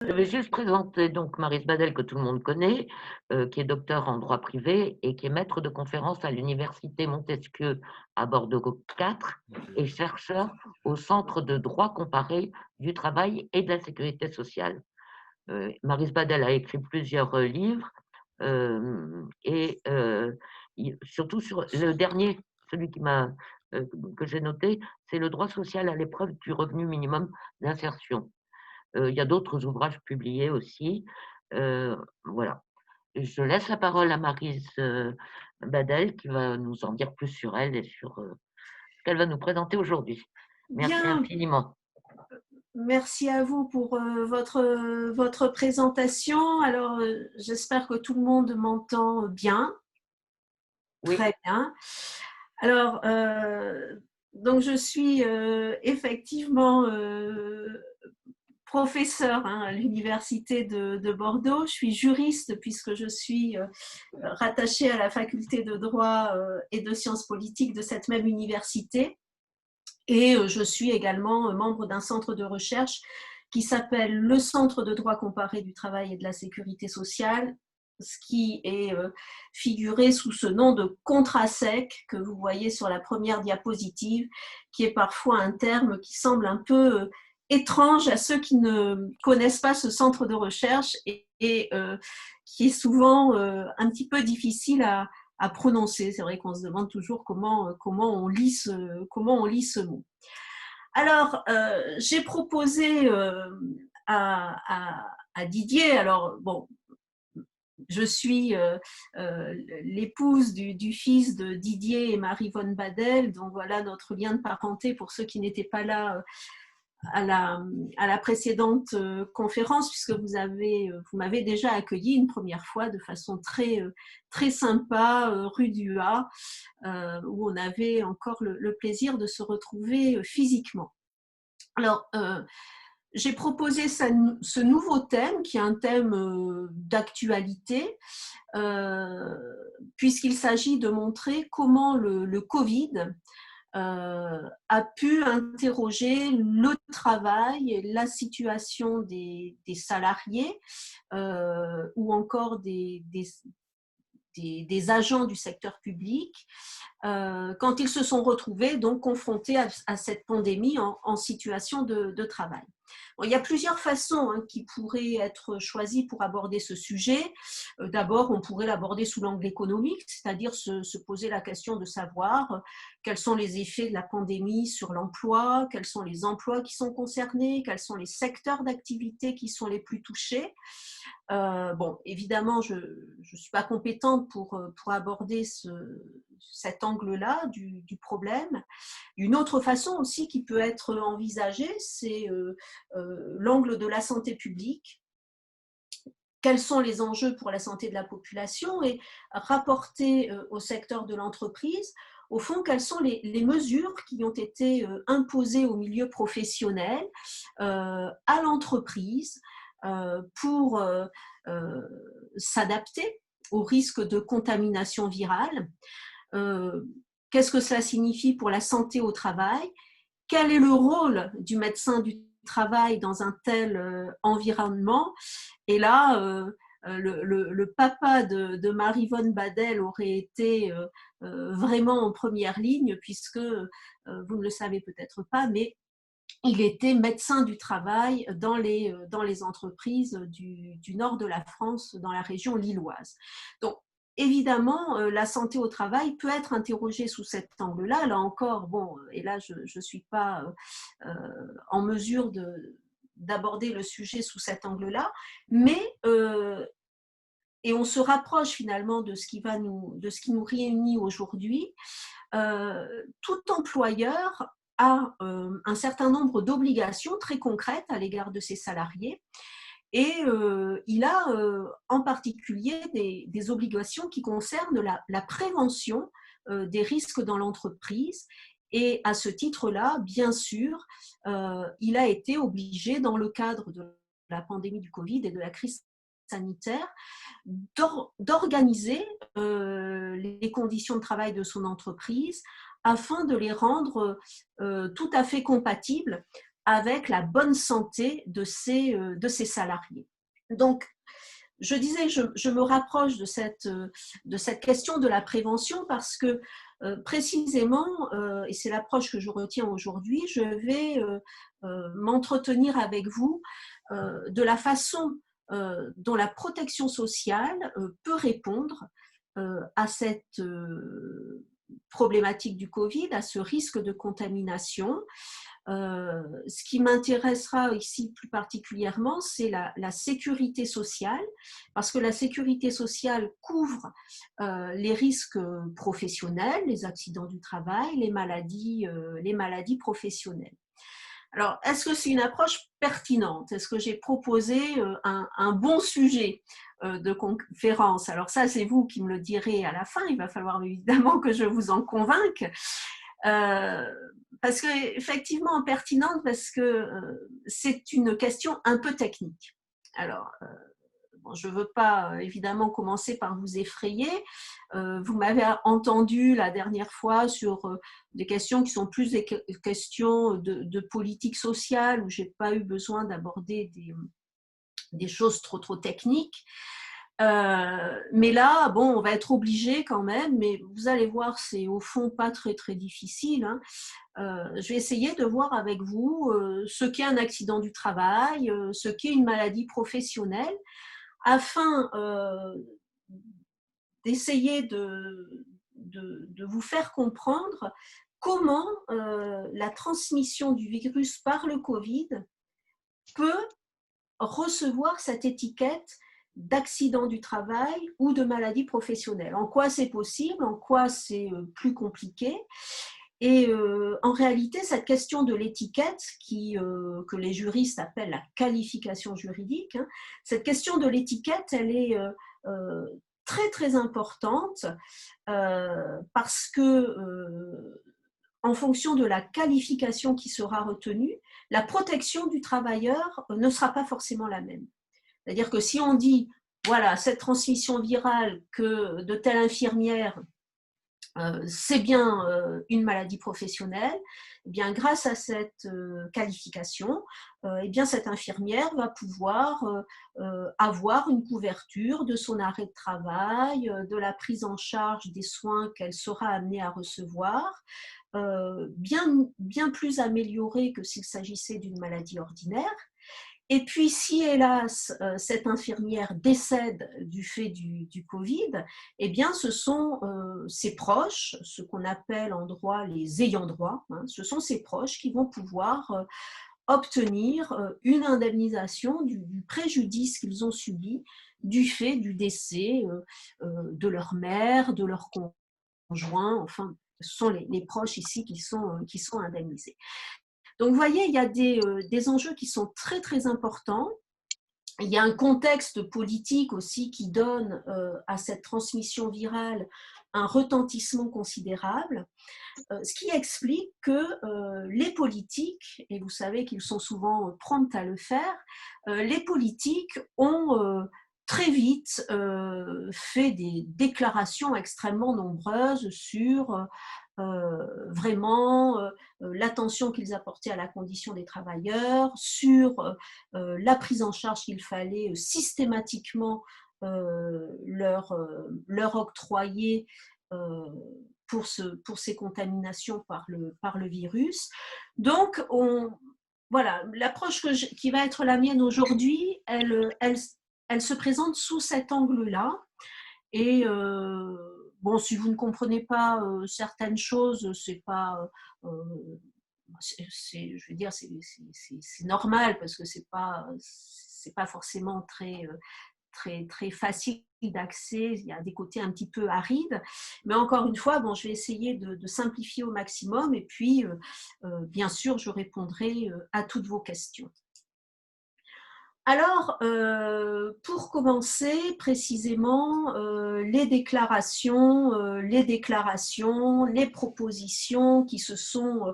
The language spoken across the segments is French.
Je vais juste présenter donc Maryse Badel, que tout le monde connaît, qui est docteur en droit privé et qui est maître de conférences à l'université Montesquieu à Bordeaux 4 et chercheur au Centre de droit comparé du travail et de la sécurité sociale. Maryse Badel a écrit plusieurs livres et surtout sur le dernier, celui qui m'a que j'ai noté, c'est le droit social à l'épreuve du revenu minimum d'insertion. Il y a d'autres ouvrages publiés aussi. Voilà. Je laisse la parole à Maryse, Badel qui va nous en dire plus sur elle et sur, ce qu'elle va nous présenter aujourd'hui. Merci Bien, infiniment. merci à vous pour votre présentation. Alors, j'espère que tout le monde m'entend bien, Oui, très bien. Alors, donc je suis effectivement professeure à l'université de Bordeaux. Je suis juriste puisque je suis rattachée à la faculté de droit et de sciences politiques de cette même université. Et je suis également membre d'un centre de recherche qui s'appelle le Centre de droit comparé du travail et de la sécurité sociale, ce qui est figuré sous ce nom de Contrasec que vous voyez sur la première diapositive, qui est parfois un terme qui semble un peu étrange à ceux qui ne connaissent pas ce centre de recherche et qui est souvent un petit peu difficile à prononcer. C'est vrai qu'on se demande toujours comment on lit ce mot. Alors, j'ai proposé à Didier, alors bon, je suis l'épouse du fils de Didier et Marie-Vonne Badel, donc voilà notre lien de parenté pour ceux qui n'étaient pas là à la précédente conférence, puisque vous m'avez déjà accueilli une première fois de façon très sympa, rue du A, où on avait encore le plaisir de se retrouver physiquement. Alors, j'ai proposé ce nouveau thème, qui est un thème d'actualité, puisqu'il s'agit de montrer comment le Covid a pu interroger le travail et la situation des salariés ou encore des agents du secteur public quand ils se sont retrouvés donc confrontés à cette pandémie en situation de travail. Bon, il y a plusieurs façons qui pourraient être choisies pour aborder ce sujet. D'abord, on pourrait l'aborder sous l'angle économique, c'est-à-dire se poser la question de savoir quels sont les effets de la pandémie sur l'emploi, quels sont les emplois qui sont concernés, quels sont les secteurs d'activité qui sont les plus touchés. Bon, évidemment, je ne suis pas compétente pour aborder cet angle-là du problème. Une autre façon aussi qui peut être envisagée, c'est l'angle de la santé publique. Quels sont les enjeux pour la santé de la population et rapporter au secteur de l'entreprise, au fond, quelles sont les mesures qui ont été imposées au milieu professionnel, à l'entreprise, pour s'adapter au risque de contamination virale. Qu'est-ce que cela signifie pour la santé au travail? Quel est le rôle du médecin du travail dans un tel environnement? Et là, le papa de Marie-Vonne Badel aurait été vraiment en première ligne, puisque vous ne le savez peut-être pas, mais il était médecin du travail dans les entreprises du nord de la France, dans la région lilloise. Donc, évidemment, la santé au travail peut être interrogée sous cet angle-là. Là encore, bon, et là, je ne suis pas en mesure d'aborder le sujet sous cet angle-là, mais et on se rapproche finalement de ce qui nous réunit aujourd'hui. Tout employeur a un certain nombre d'obligations très concrètes à l'égard de ses salariés et il a en particulier des obligations qui concernent la prévention des risques dans l'entreprise. Et à ce titre-là, bien sûr, il a été obligé, dans le cadre de la pandémie du Covid et de la crise sanitaire, d'organiser les conditions de travail de son entreprise afin de les rendre tout à fait compatibles avec la bonne santé de ces salariés. Donc, je disais, je me rapproche de cette question de la prévention parce que précisément, et c'est l'approche que je retiens aujourd'hui, je vais m'entretenir avec vous de la façon dont la protection sociale peut répondre à cette problématique du Covid, à ce risque de contamination. Ce qui m'intéressera ici plus particulièrement, c'est la sécurité sociale, parce que la sécurité sociale couvre les risques professionnels, les accidents du travail, les maladies professionnelles. Alors, est-ce que c'est une approche pertinente? Est-ce que j'ai proposé un bon sujet de conférence? Alors ça, c'est vous qui me le direz à la fin. Il va falloir évidemment que je vous en convainque. Parce que effectivement pertinente, parce que c'est une question un peu technique. Alors, bon, je ne veux pas évidemment commencer par vous effrayer. Vous m'avez entendu la dernière fois sur des questions qui sont plus des questions de politique sociale, où je n'ai pas eu besoin d'aborder des choses trop techniques. Mais là, bon, on va être obligé quand même, mais vous allez voir, c'est au fond pas très difficile. Hein. Je vais essayer de voir avec vous ce qu'est un accident du travail, ce qu'est une maladie professionnelle, afin d'essayer de vous faire comprendre comment la transmission du virus par le Covid peut recevoir cette étiquette d'accident du travail ou de maladie professionnelle. En quoi c'est possible, en quoi c'est plus compliqué. Et en réalité, cette question de l'étiquette, que les juristes appellent la qualification juridique, hein, cette question de l'étiquette, elle est très importante parce que en fonction de la qualification qui sera retenue, la protection du travailleur ne sera pas forcément la même. C'est-à-dire que si on dit, voilà, cette transmission virale que de telle infirmière, c'est bien une maladie professionnelle, eh bien, grâce à cette qualification, eh bien, cette infirmière va pouvoir avoir une couverture de son arrêt de travail, de la prise en charge des soins qu'elle sera amenée à recevoir, bien plus améliorée que s'il s'agissait d'une maladie ordinaire. Et puis, si hélas, cette infirmière décède du fait du Covid, eh bien, ce sont ses proches, ce qu'on appelle en droit les ayants droit, hein, ce sont ses proches qui vont pouvoir obtenir une indemnisation du préjudice qu'ils ont subi du fait du décès de leur mère, de leur conjoint, enfin, ce sont les proches ici qui sont indemnisés. Donc, vous voyez, il y a des enjeux qui sont très importants. Il y a un contexte politique aussi qui donne à cette transmission virale un retentissement considérable, ce qui explique que les politiques, et vous savez qu'ils sont souvent prompts à le faire, les politiques ont très vite fait des déclarations extrêmement nombreuses sur vraiment l'attention qu'ils apportaient à la condition des travailleurs, sur la prise en charge qu'il fallait systématiquement leur octroyer pour ces contaminations par le virus. Donc, voilà, l'approche qui va être la mienne aujourd'hui, elle se présente sous cet angle-là. Et bon, si vous ne comprenez pas certaines choses, c'est pas, je veux dire, c'est normal parce que c'est pas forcément très facile d'accès. Il y a des côtés un petit peu arides, mais encore une fois, bon, je vais essayer de simplifier au maximum. Et puis, bien sûr, je répondrai à toutes vos questions. Alors, pour commencer précisément, les déclarations, les propositions qui se sont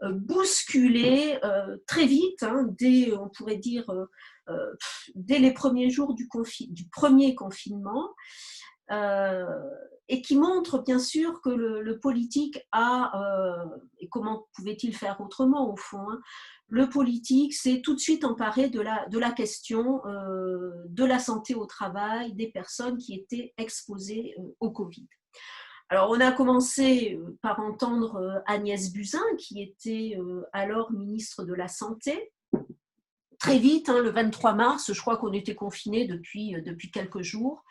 bousculées très vite, hein, on pourrait dire, dès les premiers jours du premier confinement, et qui montrent bien sûr que le politique a, et comment pouvait-il faire autrement au fond, hein, le politique s'est tout de suite emparé de la question de la santé au travail des personnes qui étaient exposées au Covid. Alors, on a commencé par entendre Agnès Buzyn, qui était alors ministre de la Santé. Très vite, le 23 mars, je crois qu'on était confinés depuis quelques jours.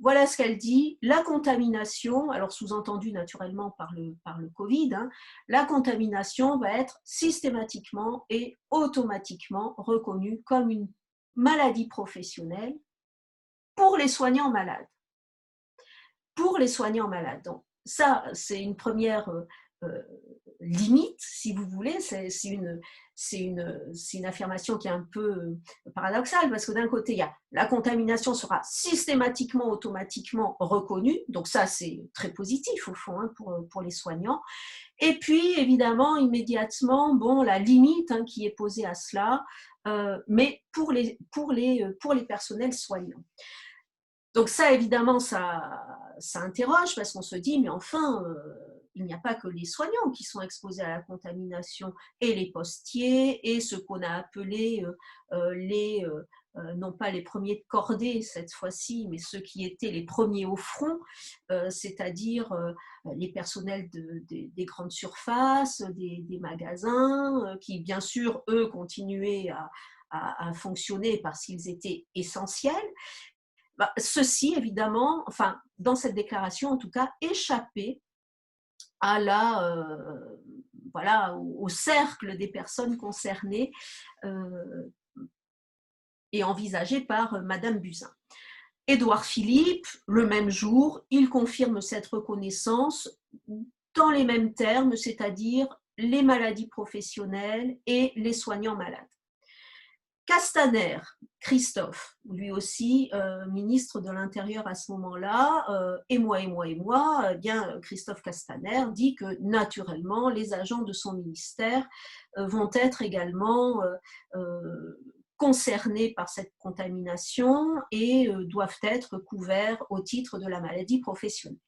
Voilà ce qu'elle dit, la contamination, alors sous-entendu naturellement par le Covid, la contamination va être systématiquement et automatiquement reconnue comme une maladie professionnelle pour les soignants malades. Pour les soignants malades. Donc, ça, c'est une première limite, si vous voulez. C'est une affirmation qui est un peu paradoxale, parce que d'un côté, il y a la contamination sera systématiquement, automatiquement reconnue. Donc ça, c'est très positif, au fond, pour les soignants. Et puis, évidemment, immédiatement, bon, la limite qui est posée à cela, mais pour les personnels soignants. Donc ça, évidemment, ça interroge parce qu'on se dit, mais enfin, il n'y a pas que les soignants qui sont exposés à la contamination, et les postiers, et ce qu'on a appelé non pas les premiers de cordée cette fois-ci, mais ceux qui étaient les premiers au front, c'est-à-dire les personnels des grandes surfaces, des magasins, qui bien sûr, eux, continuaient à fonctionner parce qu'ils étaient essentiels. Ceci, évidemment, enfin, dans cette déclaration, en tout cas, échapper à au cercle des personnes concernées et envisagé par Madame Buzyn. Édouard Philippe, le même jour, il confirme cette reconnaissance dans les mêmes termes, c'est-à-dire les maladies professionnelles et les soignants malades. Castaner, Christophe, lui aussi ministre de l'Intérieur à ce moment-là, et moi, bien Christophe Castaner dit que naturellement les agents de son ministère vont être également concernés par cette contamination et doivent être couverts au titre de la maladie professionnelle.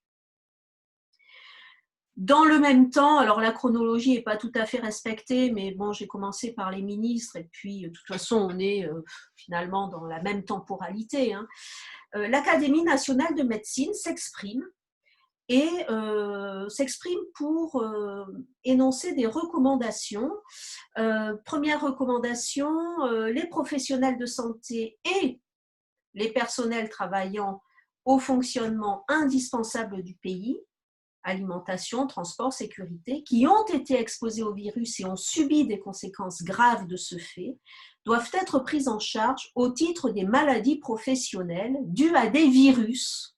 Dans le même temps, alors la chronologie n'est pas tout à fait respectée, mais bon, j'ai commencé par les ministres et puis de toute façon, on est finalement dans la même temporalité. L'Académie nationale de médecine s'exprime et s'exprime pour énoncer des recommandations. Première recommandation, les professionnels de santé et les personnels travaillant au fonctionnement indispensable du pays, alimentation, transport, sécurité, qui ont été exposés au virus et ont subi des conséquences graves de ce fait, doivent être pris en charge au titre des maladies professionnelles dues à des virus,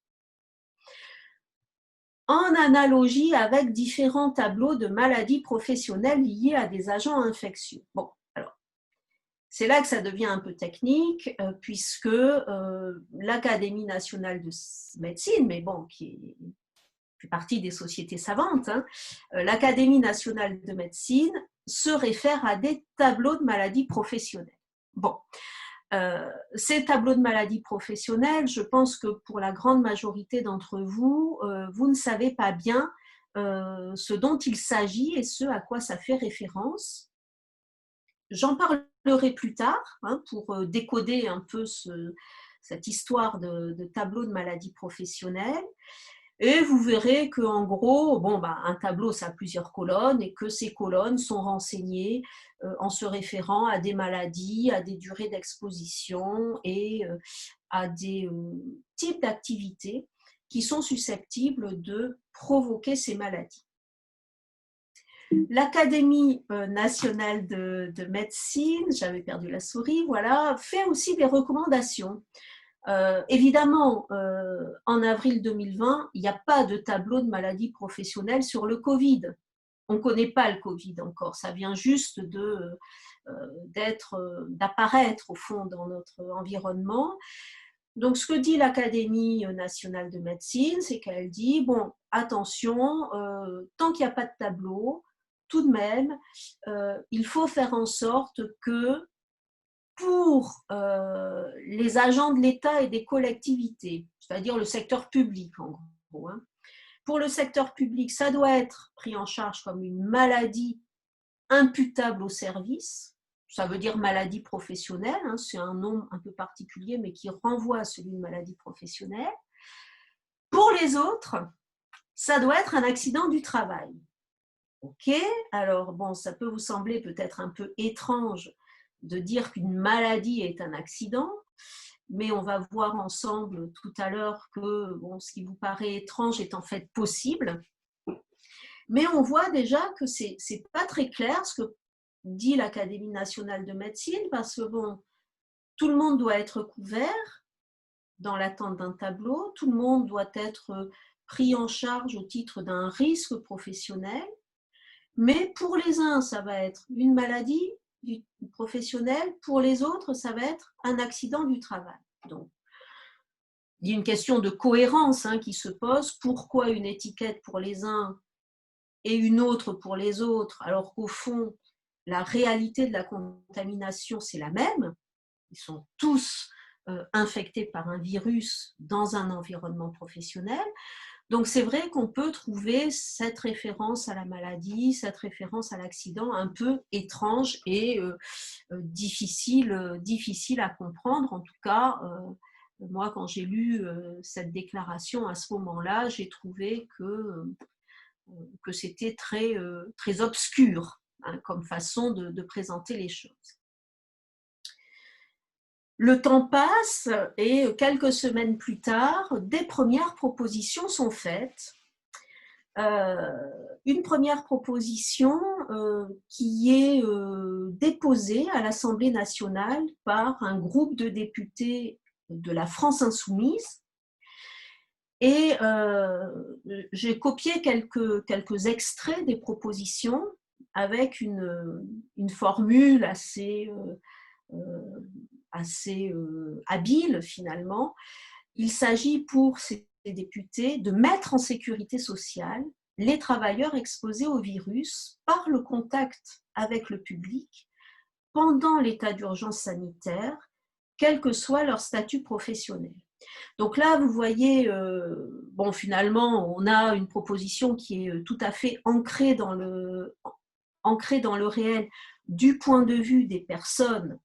en analogie avec différents tableaux de maladies professionnelles liées à des agents infectieux. Bon, alors, c'est là que ça devient un peu technique, puisque l'Académie nationale de médecine, mais bon, qui fait partie des sociétés savantes, l'Académie nationale de médecine se réfère à des tableaux de maladies professionnelles. Bon, ces tableaux de maladies professionnelles, je pense que pour la grande majorité d'entre vous, vous ne savez pas bien ce dont il s'agit et ce à quoi ça fait référence. J'en parlerai plus tard pour décoder un peu cette histoire de tableau de maladies professionnelles. Et vous verrez qu'en gros, un tableau, ça a plusieurs colonnes et que ces colonnes sont renseignées en se référant à des maladies, à des durées d'exposition et à des types d'activités qui sont susceptibles de provoquer ces maladies. L'Académie nationale de médecine, j'avais perdu la souris, voilà, fait aussi des recommandations. Évidemment, en avril 2020, il n'y a pas de tableau de maladies professionnelles sur le Covid. On ne connaît pas le Covid encore, ça vient juste d'apparaître au fond dans notre environnement. Donc, ce que dit l'Académie nationale de médecine, c'est qu'elle dit, bon, attention, tant qu'il n'y a pas de tableau, tout de même, il faut faire en sorte que pour les agents de l'État et des collectivités, c'est-à-dire le secteur public en gros, pour le secteur public, ça doit être pris en charge comme une maladie imputable au service. Ça veut dire maladie professionnelle, hein, c'est un nom un peu particulier, mais qui renvoie à celui de maladie professionnelle. Pour les autres, ça doit être un accident du travail. Ok, alors bon, ça peut vous sembler peut-être un peu étrange de dire qu'une maladie est un accident, mais on va voir ensemble tout à l'heure que bon, ce qui vous paraît étrange est en fait possible. Mais on voit déjà que c'est pas très clair ce que dit l'Académie nationale de médecine, parce que bon, tout le monde doit être couvert dans l'attente d'un tableau, tout le monde doit être pris en charge au titre d'un risque professionnel, mais pour les uns, ça va être une maladie professionnelle, pour les autres, ça va être un accident du travail. Donc, il y a une question de cohérence qui se pose. Pourquoi une étiquette pour les uns et une autre pour les autres, alors qu'au fond, la réalité de la contamination, c'est la même. Ils sont tous infectés par un virus dans un environnement professionnel. Donc, c'est vrai qu'on peut trouver cette référence à la maladie, cette référence à l'accident un peu étrange et difficile à comprendre. En tout cas, moi, quand j'ai lu cette déclaration à ce moment-là, j'ai trouvé que c'était très obscur comme façon de présenter les choses. Le temps passe et quelques semaines plus tard, des premières propositions sont faites. Une première proposition qui est déposée à l'Assemblée nationale par un groupe de députés de la France insoumise. Et j'ai copié quelques extraits des propositions avec une formule assez habile finalement. Il s'agit pour ces députés de mettre en sécurité sociale les travailleurs exposés au virus par le contact avec le public pendant l'état d'urgence sanitaire, quel que soit leur statut professionnel. Donc là, vous voyez, bon, finalement, on a une proposition qui est tout à fait ancrée dans le réel du point de vue des personnes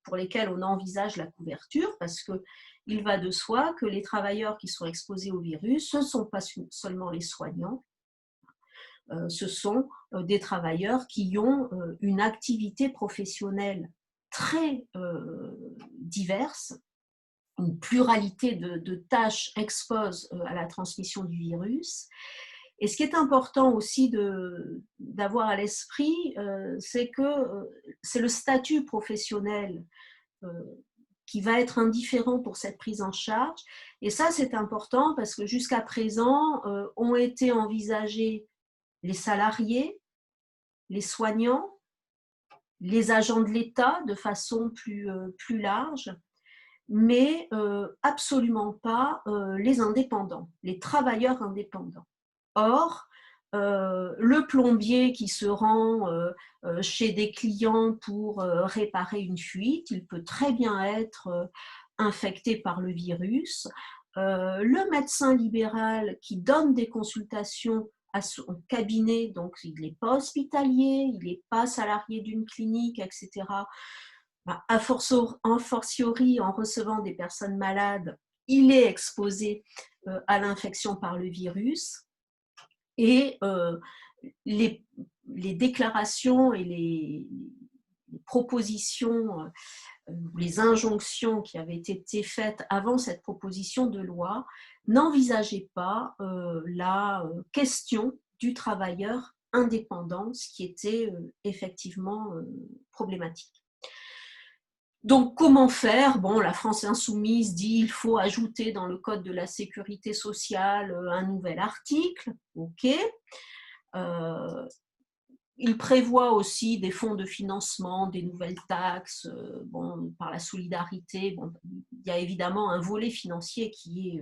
pour lesquelles on envisage la couverture, parce qu'il va de soi que les travailleurs qui sont exposés au virus, ce ne sont pas seulement les soignants, ce sont des travailleurs qui ont une activité professionnelle très diverse, une pluralité de tâches exposent à la transmission du virus. Et ce qui est important aussi d'avoir à l'esprit, c'est que c'est le statut professionnel qui va être indifférent pour cette prise en charge. Et ça, c'est important parce que jusqu'à présent, ont été envisagés les salariés, les soignants, les agents de l'État de façon plus large, mais absolument pas les indépendants, les travailleurs indépendants. Or, le plombier qui se rend chez des clients pour réparer une fuite, il peut très bien être infecté par le virus. Le médecin libéral qui donne des consultations à son cabinet, donc il n'est pas hospitalier, il n'est pas salarié d'une clinique, etc. A fortiori, en recevant des personnes malades, il est exposé à l'infection par le virus. Et les déclarations et les propositions, les injonctions qui avaient été faites avant cette proposition de loi n'envisageaient pas la question du travailleur indépendant, ce qui était effectivement problématique. Donc, comment faire ? Bon, la France insoumise dit qu'il faut ajouter dans le Code de la sécurité sociale un nouvel article. OK. Il prévoit aussi des fonds de financement, des nouvelles taxes, bon, par la solidarité. Bon, il y a évidemment un volet financier qui est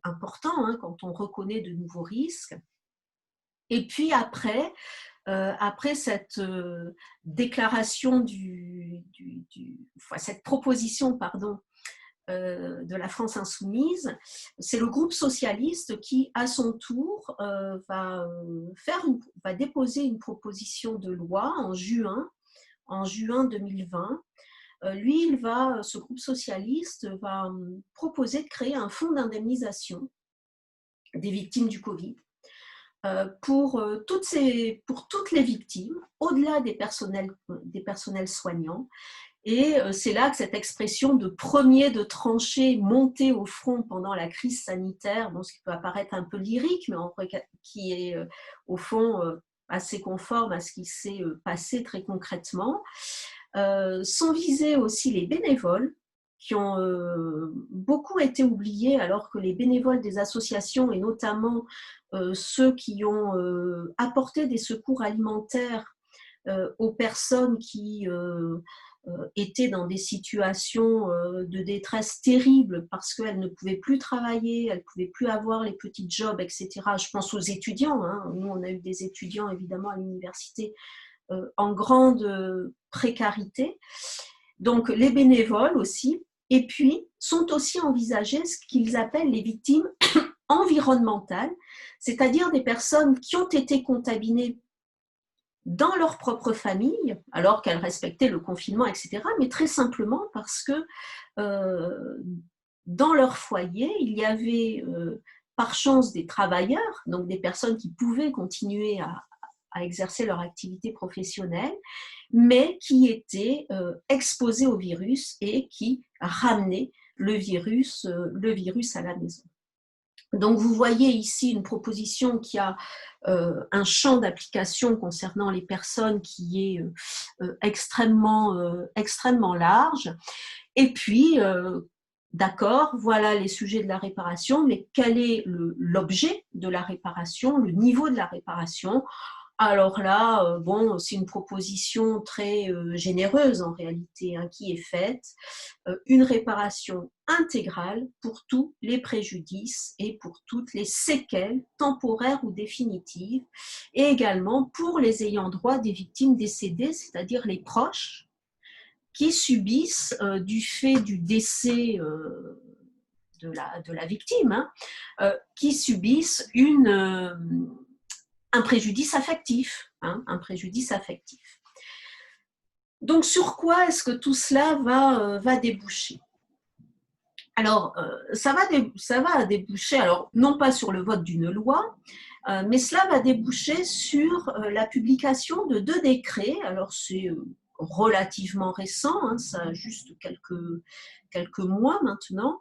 important quand on reconnaît de nouveaux risques. Et puis après cette déclaration cette proposition de la France insoumise, c'est le groupe socialiste qui, à son tour, va déposer une proposition de loi en juin 2020. Ce groupe socialiste va proposer de créer un fonds d'indemnisation des victimes du Covid pour toutes les victimes, au-delà des personnels soignants. Et c'est là que cette expression de premier de tranchée monté au front pendant la crise sanitaire, ce qui peut apparaître un peu lyrique, mais qui est au fond assez conforme à ce qui s'est passé très concrètement, sont visés aussi les bénévoles, qui ont beaucoup été oubliés, alors que les bénévoles des associations, et notamment ceux qui ont apporté des secours alimentaires aux personnes qui étaient dans des situations de détresse terribles parce qu'elles ne pouvaient plus travailler, elles ne pouvaient plus avoir les petits jobs, etc. Je pense aux étudiants. Nous, on a eu des étudiants, évidemment, à l'université en grande précarité. Donc, les bénévoles aussi. Et puis, sont aussi envisagés ce qu'ils appellent les victimes environnementales, c'est-à-dire des personnes qui ont été contaminées dans leur propre famille, alors qu'elles respectaient le confinement, etc., mais très simplement parce que dans leur foyer, il y avait par chance des travailleurs, donc des personnes qui pouvaient continuer à exercer leur activité professionnelle, mais qui étaient exposés au virus et qui ramenaient le virus à la maison. Donc, vous voyez ici une proposition qui a un champ d'application concernant les personnes qui est extrêmement large. Et puis, d'accord, voilà les sujets de la réparation, mais quel est l'objet de la réparation, le niveau de la réparation ? Alors là, c'est une proposition très généreuse en réalité qui est faite. Une réparation intégrale pour tous les préjudices et pour toutes les séquelles temporaires ou définitives, et également pour les ayants droit des victimes décédées, c'est-à-dire les proches qui subissent du fait du décès de la victime, qui subissent un préjudice affectif, un préjudice affectif. Donc, sur quoi est-ce que tout cela va déboucher ? Alors, ça va déboucher, alors non pas sur le vote d'une loi, mais cela va déboucher sur la publication de 2 décrets. Alors, c'est relativement récent, ça a juste quelques mois maintenant.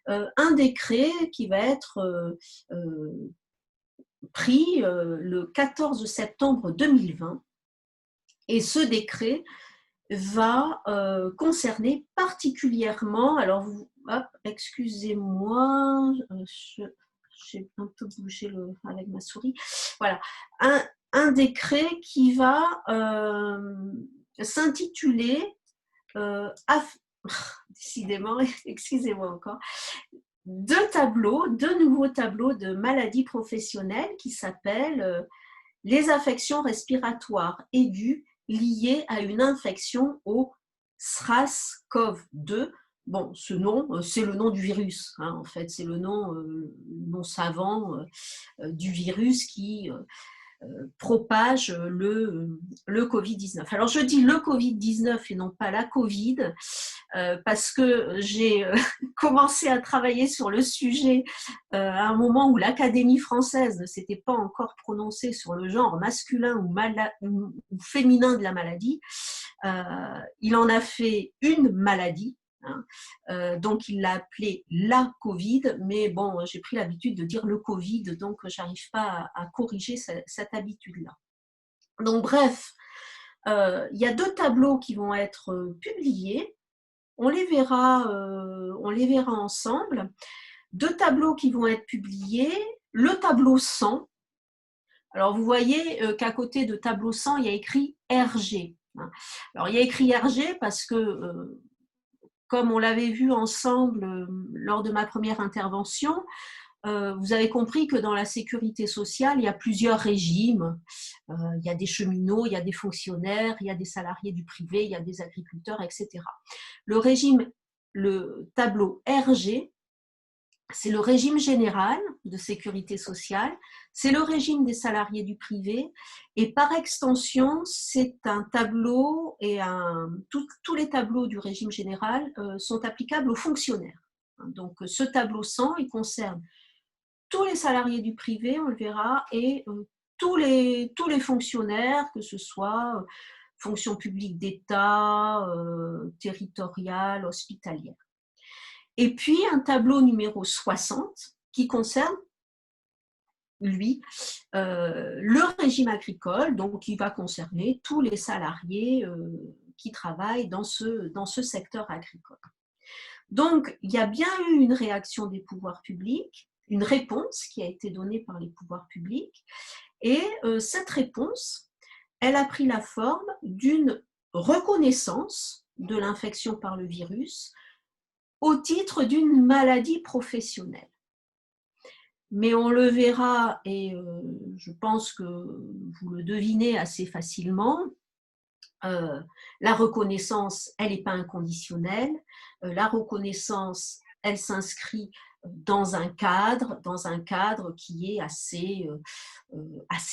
Un décret qui va être pris le 14 septembre 2020. Et ce décret va concerner particulièrement, alors excusez-moi, j'ai un peu bougé avec ma souris, voilà, un décret qui va s'intituler, décidément, excusez-moi encore, 2 nouveaux tableaux de maladies professionnelles qui s'appellent les affections respiratoires aiguës liées à une infection au SRAS-CoV-2. Bon, ce nom, c'est le nom du virus, en fait, c'est le nom savant du virus qui propage le Covid-19. Alors, je dis le Covid-19 et non pas la Covid, parce que j'ai commencé à travailler sur le sujet à un moment où l'Académie française ne s'était pas encore prononcée sur le genre masculin ou féminin de la maladie. Il en a fait une maladie. Donc il l'a appelé la Covid, mais bon, j'ai pris l'habitude de dire le Covid, donc j'arrive pas à corriger cette habitude-là. Donc bref, il y a 2 tableaux qui vont être publiés. On les verra ensemble. 2 tableaux qui vont être publiés. Le tableau 100. Alors vous voyez qu'à côté de tableau 100, il y a écrit RG. Alors il y a écrit RG parce que comme on l'avait vu ensemble lors de ma première intervention, vous avez compris que dans la sécurité sociale, il y a plusieurs régimes. Il y a des cheminots, il y a des fonctionnaires, il y a des salariés du privé, il y a des agriculteurs, etc. Le régime le tableau RG, c'est le régime général de sécurité sociale, c'est le régime des salariés du privé, et par extension, c'est un tableau, et tous les tableaux du régime général sont applicables aux fonctionnaires. Donc ce tableau 100, il concerne tous les salariés du privé, on le verra, et tous les fonctionnaires, que ce soit fonction publique d'État, territoriale, hospitalière. Et puis un tableau numéro 60 qui concerne, lui, le régime agricole, donc qui va concerner tous les salariés qui travaillent dans ce secteur agricole. Donc, il y a bien eu une réaction des pouvoirs publics, une réponse qui a été donnée par les pouvoirs publics, et cette réponse, elle a pris la forme d'une reconnaissance de l'infection par le virus au titre d'une maladie professionnelle. Mais on le verra, et je pense que vous le devinez assez facilement, la reconnaissance, elle n'est pas inconditionnelle. La reconnaissance, elle s'inscrit dans un cadre qui est assez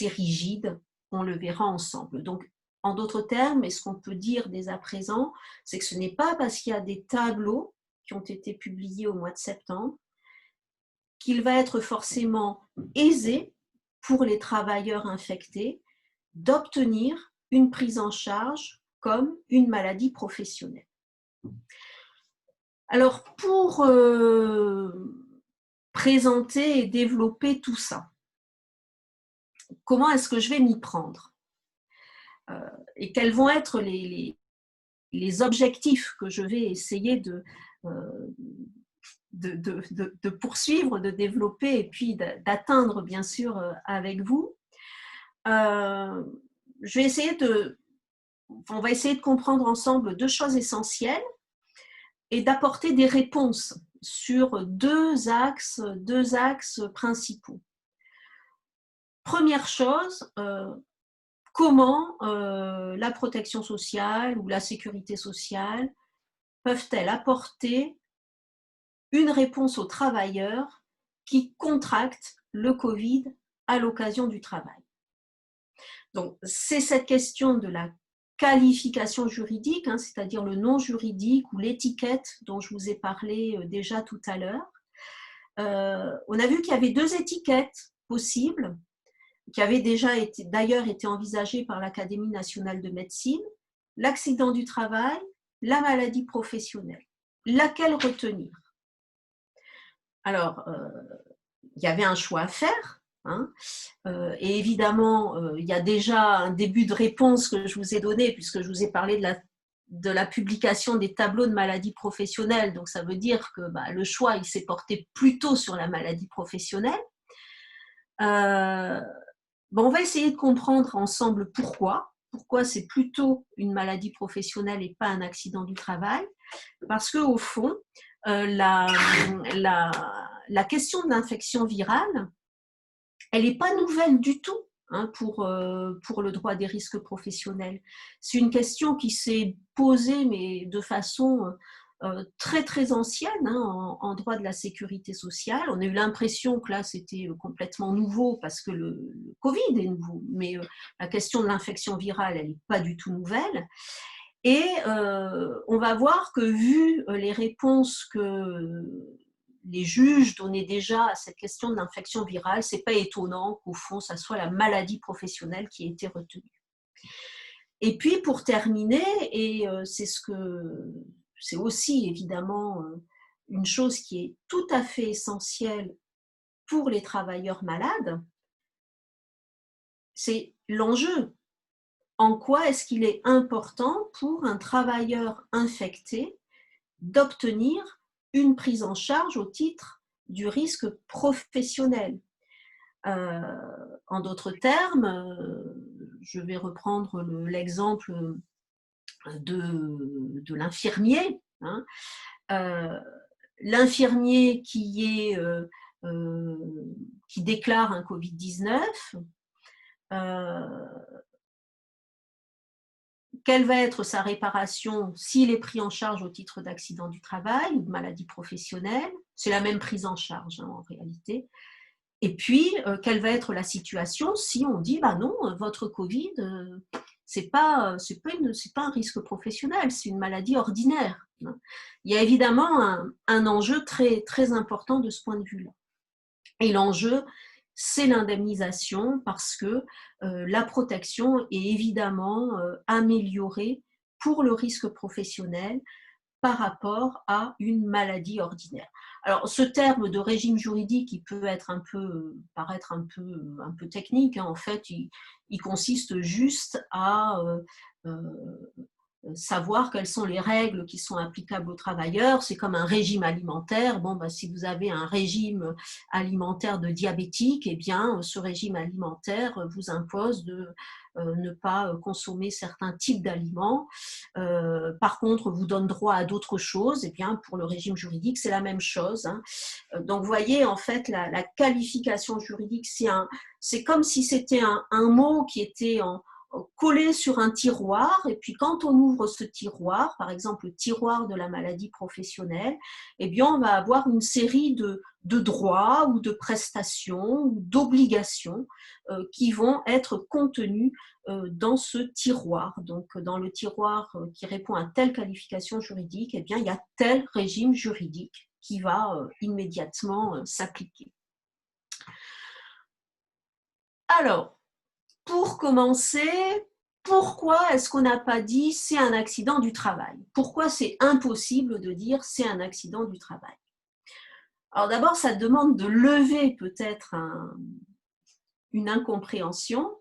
rigide. On le verra ensemble. Donc, en d'autres termes, et ce qu'on peut dire dès à présent, c'est que ce n'est pas parce qu'il y a des tableaux qui ont été publiés au mois de septembre qu'il va être forcément aisé pour les travailleurs infectés d'obtenir une prise en charge comme une maladie professionnelle. Alors, pour présenter et développer tout ça, comment est-ce que je vais m'y prendre et quels vont être les objectifs que je vais essayer de poursuivre, de développer et puis d'atteindre, bien sûr, avec vous. On va essayer de comprendre ensemble deux choses essentielles et d'apporter des réponses sur deux axes principaux. Première chose, comment la protection sociale ou la sécurité sociale peuvent-elles apporter une réponse aux travailleurs qui contractent le Covid à l'occasion du travail. Donc, c'est cette question de la qualification juridique, c'est-à-dire le nom juridique ou l'étiquette dont je vous ai parlé déjà tout à l'heure. On a vu qu'il y avait deux étiquettes possibles, qui avaient déjà d'ailleurs été envisagées par l'Académie nationale de médecine, l'accident du travail, la maladie professionnelle. Laquelle retenir ? Alors, il y avait un choix à faire, et évidemment, il y a déjà un début de réponse que je vous ai donné, puisque je vous ai parlé de la publication des tableaux de maladies professionnelles. Donc, ça veut dire que le choix, il s'est porté plutôt sur la maladie professionnelle. On va essayer de comprendre ensemble pourquoi c'est plutôt une maladie professionnelle et pas un accident du travail. Parce qu'au fond, la question de l'infection virale, elle n'est pas nouvelle du tout pour le droit des risques professionnels. C'est une question qui s'est posée, mais de façon très très ancienne en droit de la sécurité sociale. On a eu l'impression que là c'était complètement nouveau parce que le Covid est nouveau, mais la question de l'infection virale, elle n'est pas du tout nouvelle. Et on va voir que vu les réponses que les juges donnaient déjà à cette question de l'infection virale, ce n'est pas étonnant qu'au fond, ça soit la maladie professionnelle qui ait été retenue. Et puis pour terminer, et c'est aussi évidemment une chose qui est tout à fait essentielle pour les travailleurs malades, c'est l'enjeu. En quoi est-ce qu'il est important pour un travailleur infecté d'obtenir une prise en charge au titre du risque professionnel? En d'autres termes, je vais reprendre l'exemple de l'infirmier. L'infirmier qui déclare un Covid-19, quelle va être sa réparation s'il est pris en charge au titre d'accident du travail ou de maladie professionnelle. C'est la même prise en charge en réalité. Et puis, quelle va être la situation si on dit, bah non, votre Covid, c'est pas un risque professionnel, c'est une maladie ordinaire. Il y a évidemment un enjeu très, très important de ce point de vue-là. Et l'enjeu, c'est l'indemnisation parce que la protection est évidemment améliorée pour le risque professionnel par rapport à une maladie ordinaire. Alors, ce terme de régime juridique, il peut être paraître un peu technique. En fait, il consiste juste à savoir quelles sont les règles qui sont applicables aux travailleurs. C'est comme un régime alimentaire. Bon, bah, si vous avez un régime alimentaire de diabétique, eh bien, ce régime alimentaire vous impose de ne pas consommer certains types d'aliments. Par contre, vous donne droit à d'autres choses. Eh bien, pour le régime juridique, c'est la même chose. Donc, vous voyez, en fait, la qualification juridique, c'est comme si c'était un mot qui était collé sur un tiroir, et puis quand on ouvre ce tiroir, par exemple le tiroir de la maladie professionnelle, eh bien on va avoir une série de droits ou de prestations ou d'obligations qui vont être contenus dans ce tiroir. Donc dans le tiroir qui répond à telle qualification juridique, eh bien il y a tel régime juridique qui va immédiatement s'appliquer. Alors, pour commencer, pourquoi est-ce qu'on n'a pas dit c'est un accident du travail? Pourquoi c'est impossible de dire c'est un accident du travail? Alors d'abord, ça demande de lever peut-être une incompréhension.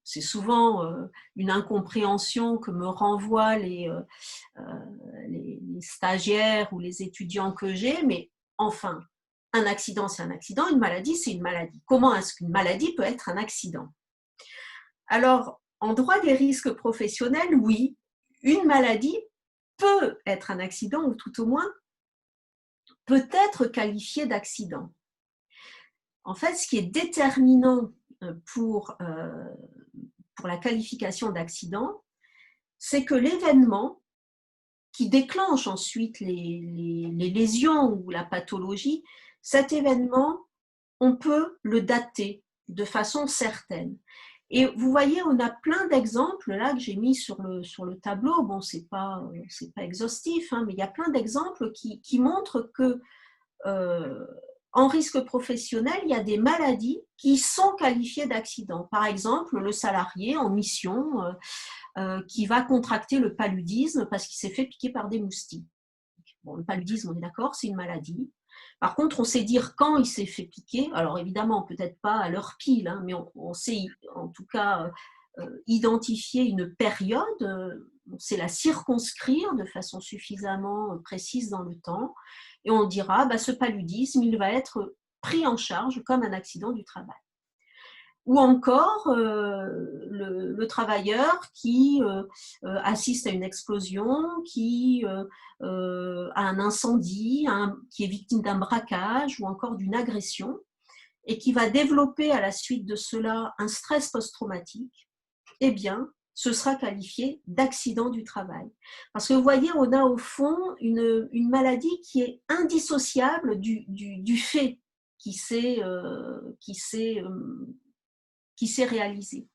C'est souvent une incompréhension que me renvoient les stagiaires ou les étudiants que j'ai, mais enfin, un accident, c'est un accident, une maladie, c'est une maladie. Comment est-ce qu'une maladie peut être un accident? Alors, en droit des risques professionnels, oui, une maladie peut être un accident, ou tout au moins peut être qualifiée d'accident. En fait, ce qui est déterminant pour la qualification d'accident, c'est que l'événement qui déclenche ensuite les lésions ou la pathologie, cet événement, on peut le dater de façon certaine. Et vous voyez, on a plein d'exemples là que j'ai mis sur le tableau. Bon, c'est pas exhaustif, hein, mais il y a plein d'exemples qui montrent que en risque professionnel, il y a des maladies qui sont qualifiées d'accident. Par exemple, le salarié en mission qui va contracter le paludisme parce qu'il s'est fait piquer par des moustiques. Bon, le paludisme, on est d'accord, c'est une maladie. Par contre, on sait dire quand il s'est fait piquer. Alors évidemment, peut-être pas à l'heure pile, hein, mais on sait en tout cas identifier une période, on sait la circonscrire de façon suffisamment précise dans le temps, et on dira, bah, ce paludisme, il va être pris en charge comme un accident du travail. Ou encore le travailleur qui assiste à une explosion, qui a un incendie, qui est victime d'un braquage ou encore d'une agression, et qui va développer à la suite de cela un stress post-traumatique, eh bien, ce sera qualifié d'accident du travail. Parce que vous voyez, on a au fond une maladie qui est indissociable du fait qui s'est réalisé.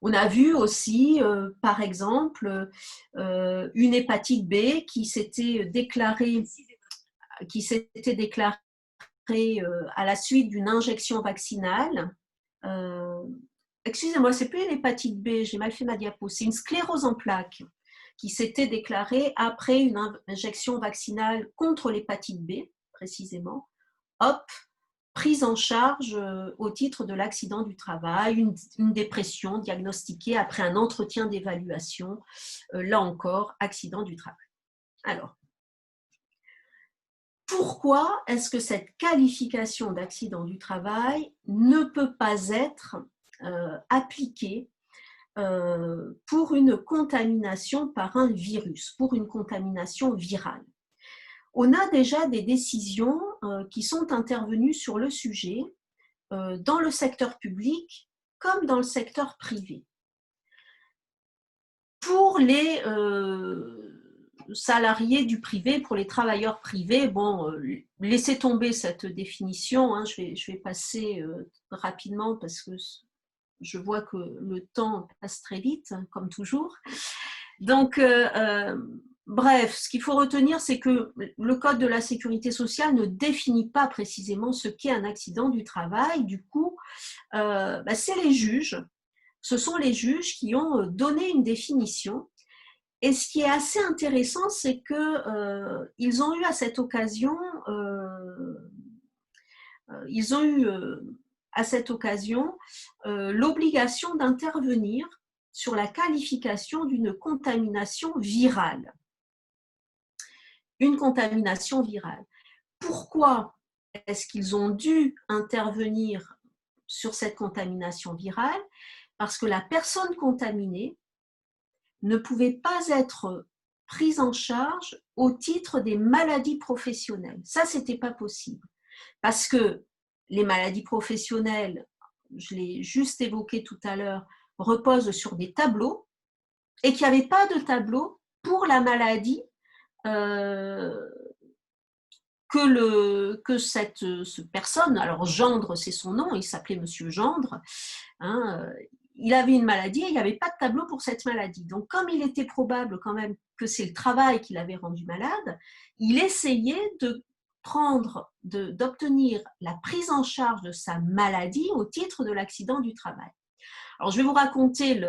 On a vu aussi, par exemple, une hépatite B qui s'était déclarée à la suite d'une injection vaccinale. Excusez-moi, c'est plus une hépatite B, j'ai mal fait ma diapo, c'est une sclérose en plaques qui s'était déclarée après une injection vaccinale contre l'hépatite B, précisément. Hop, prise en charge au titre de l'accident du travail, une dépression diagnostiquée après un entretien d'évaluation, là encore, accident du travail. Alors, pourquoi est-ce que cette qualification d'accident du travail ne peut pas être appliquée pour une contamination par un virus, pour une contamination virale? On a déjà des décisions qui sont intervenues sur le sujet dans le secteur public comme dans le secteur privé. Pour les salariés du privé, pour les travailleurs privés, bon, laissez tomber cette définition, hein, je vais passer rapidement parce que je vois que le temps passe très vite, comme toujours. Donc, bref, ce qu'il faut retenir, c'est que le Code de la sécurité sociale ne définit pas précisément ce qu'est un accident du travail. Du coup, c'est les juges. Ce sont les juges qui ont donné une définition. Et ce qui est assez intéressant, c'est qu'ils ont eu à cette occasion, l'obligation d'intervenir sur la qualification d'une contamination virale. Une contamination virale. Pourquoi est-ce qu'ils ont dû intervenir sur cette contamination virale? Parce que la personne contaminée ne pouvait pas être prise en charge au titre des maladies professionnelles. Ça, c'était pas possible. Parce que les maladies professionnelles, je l'ai juste évoqué tout à l'heure, reposent sur des tableaux et qu'il n'y avait pas de tableau pour la maladie que cette personne, alors Gendre, c'est son nom, il s'appelait Monsieur Gendre, hein, il avait une maladie et il n'y avait pas de tableau pour cette maladie. Donc, comme il était probable quand même que c'est le travail qui l'avait rendu malade, il essayait d'obtenir la prise en charge de sa maladie au titre de l'accident du travail. Alors, je vais vous raconter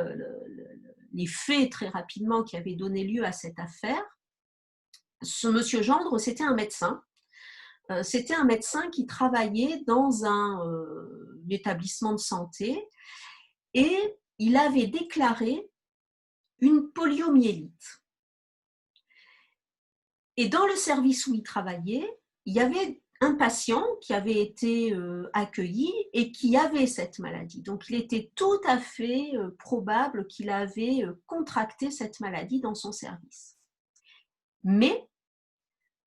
les faits très rapidement qui avaient donné lieu à cette affaire. Ce monsieur Gendre, c'était un médecin. C'était un médecin qui travaillait dans un établissement de santé et il avait déclaré une poliomyélite. Et dans le service où il travaillait, il y avait un patient qui avait été accueilli et qui avait cette maladie. Donc, il était tout à fait probable qu'il avait contracté cette maladie dans son service. Mais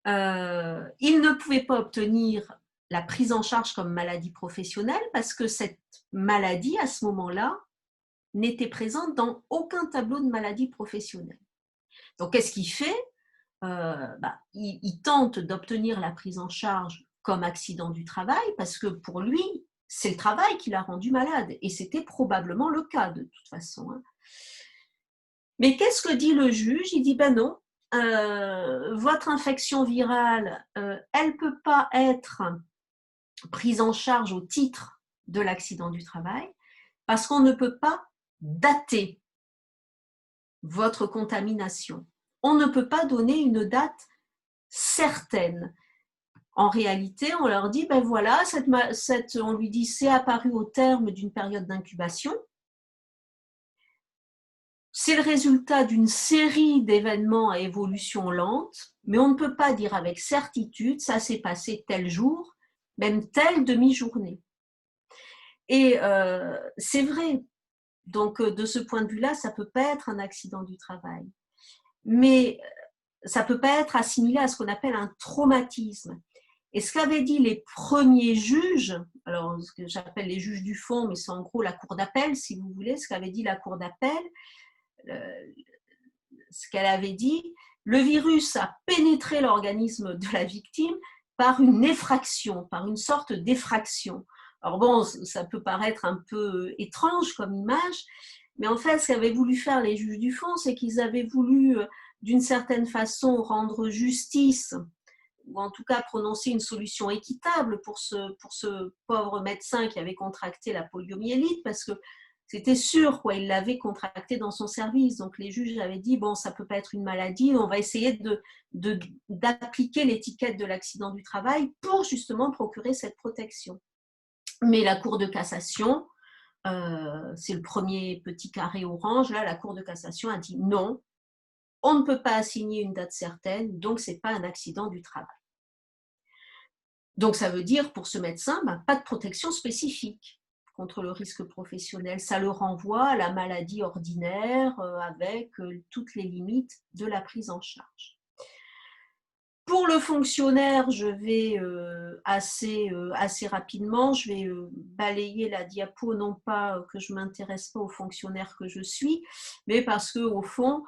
il ne pouvait pas obtenir la prise en charge comme maladie professionnelle parce que cette maladie, à ce moment-là, n'était présente dans aucun tableau de maladie professionnelle. Donc, qu'est-ce qu'il fait? Il tente d'obtenir la prise en charge comme accident du travail parce que pour lui, c'est le travail qui l'a rendu malade et c'était probablement le cas de toute façon. Hein. Mais qu'est-ce que dit le juge? Il dit, ben non, votre infection virale, elle ne peut pas être prise en charge au titre de l'accident du travail parce qu'on ne peut pas dater votre contamination. On ne peut pas donner une date certaine. En réalité, on leur dit, ben voilà, on lui dit, c'est apparu au terme d'une période d'incubation. C'est le résultat d'une série d'événements à évolution lente, mais on ne peut pas dire avec certitude, ça s'est passé tel jour, même telle demi-journée. Et c'est vrai. Donc, de ce point de vue-là, ça ne peut pas être un accident du travail. Mais ça ne peut pas être assimilé à ce qu'on appelle un traumatisme. Et ce qu'avaient dit les premiers juges, alors ce que j'appelle les juges du fond, mais c'est en gros la cour d'appel, si vous voulez, ce qu'avait dit la cour d'appel, ce qu'elle avait dit, le virus a pénétré l'organisme de la victime par une effraction, par une sorte d'effraction. Alors bon, ça peut paraître un peu étrange comme image, mais en fait, ce qu'avaient voulu faire les juges du fond, c'est qu'ils avaient voulu, d'une certaine façon, rendre justice, ou en tout cas prononcer une solution équitable pour ce pauvre médecin qui avait contracté la poliomyélite, parce que c'était sûr, quoi, il l'avait contracté dans son service. Donc les juges avaient dit, bon, ça ne peut pas être une maladie, on va essayer d'appliquer l'étiquette de l'accident du travail pour justement procurer cette protection. Mais la Cour de cassation, c'est le premier petit carré orange, là, la Cour de cassation a dit non, on ne peut pas assigner une date certaine, donc ce n'est pas un accident du travail. Donc ça veut dire pour ce médecin, pas de protection spécifique contre le risque professionnel. Ça le renvoie à la maladie ordinaire avec toutes les limites de la prise en charge. Pour le fonctionnaire, je vais assez rapidement. Je vais balayer la diapo, non pas que je ne m'intéresse pas aux fonctionnaires que je suis, mais parce qu'au fond,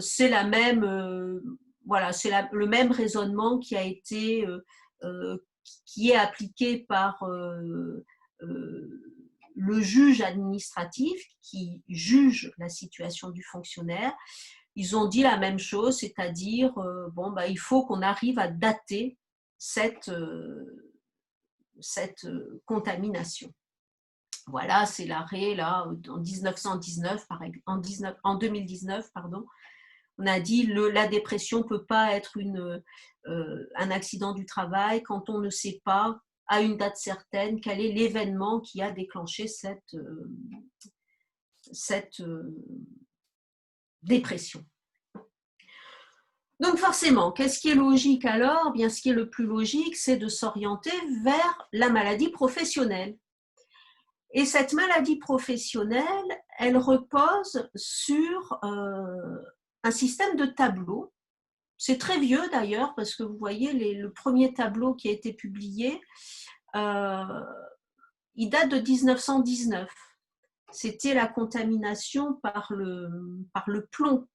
c'est la même, voilà, c'est le même raisonnement qui a été, qui est appliqué par le juge administratif qui juge la situation du fonctionnaire. Ils ont dit la même chose, c'est-à-dire, bon, bah, il faut qu'on arrive à dater cette contamination. Voilà, c'est l'arrêt là en 1919, en 2019, pardon. On a dit la dépression ne peut pas être un accident du travail quand on ne sait pas à une date certaine quel est l'événement qui a déclenché cette dépression. Donc forcément, qu'est-ce qui est logique alors? Bien, ce qui est le plus logique, c'est de s'orienter vers la maladie professionnelle. Et cette maladie professionnelle, elle repose sur un système de tableaux. C'est très vieux d'ailleurs, parce que vous voyez, le premier tableau qui a été publié, il date de 1919. C'était la contamination par le plomb,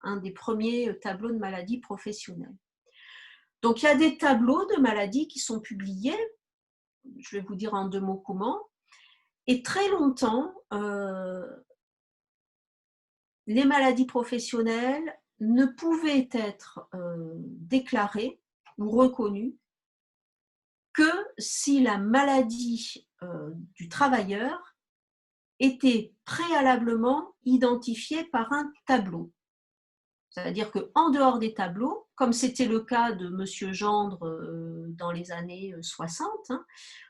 un des premiers tableaux de maladies professionnelles. Donc il y a des tableaux de maladies qui sont publiés, je vais vous dire en 2 mots comment, et très longtemps, les maladies professionnelles ne pouvaient être déclarées ou reconnues que si la maladie du travailleur était préalablement identifiée par un tableau. C'est-à-dire qu'en dehors des tableaux, comme c'était le cas de M. Gendre dans les années 60, hein,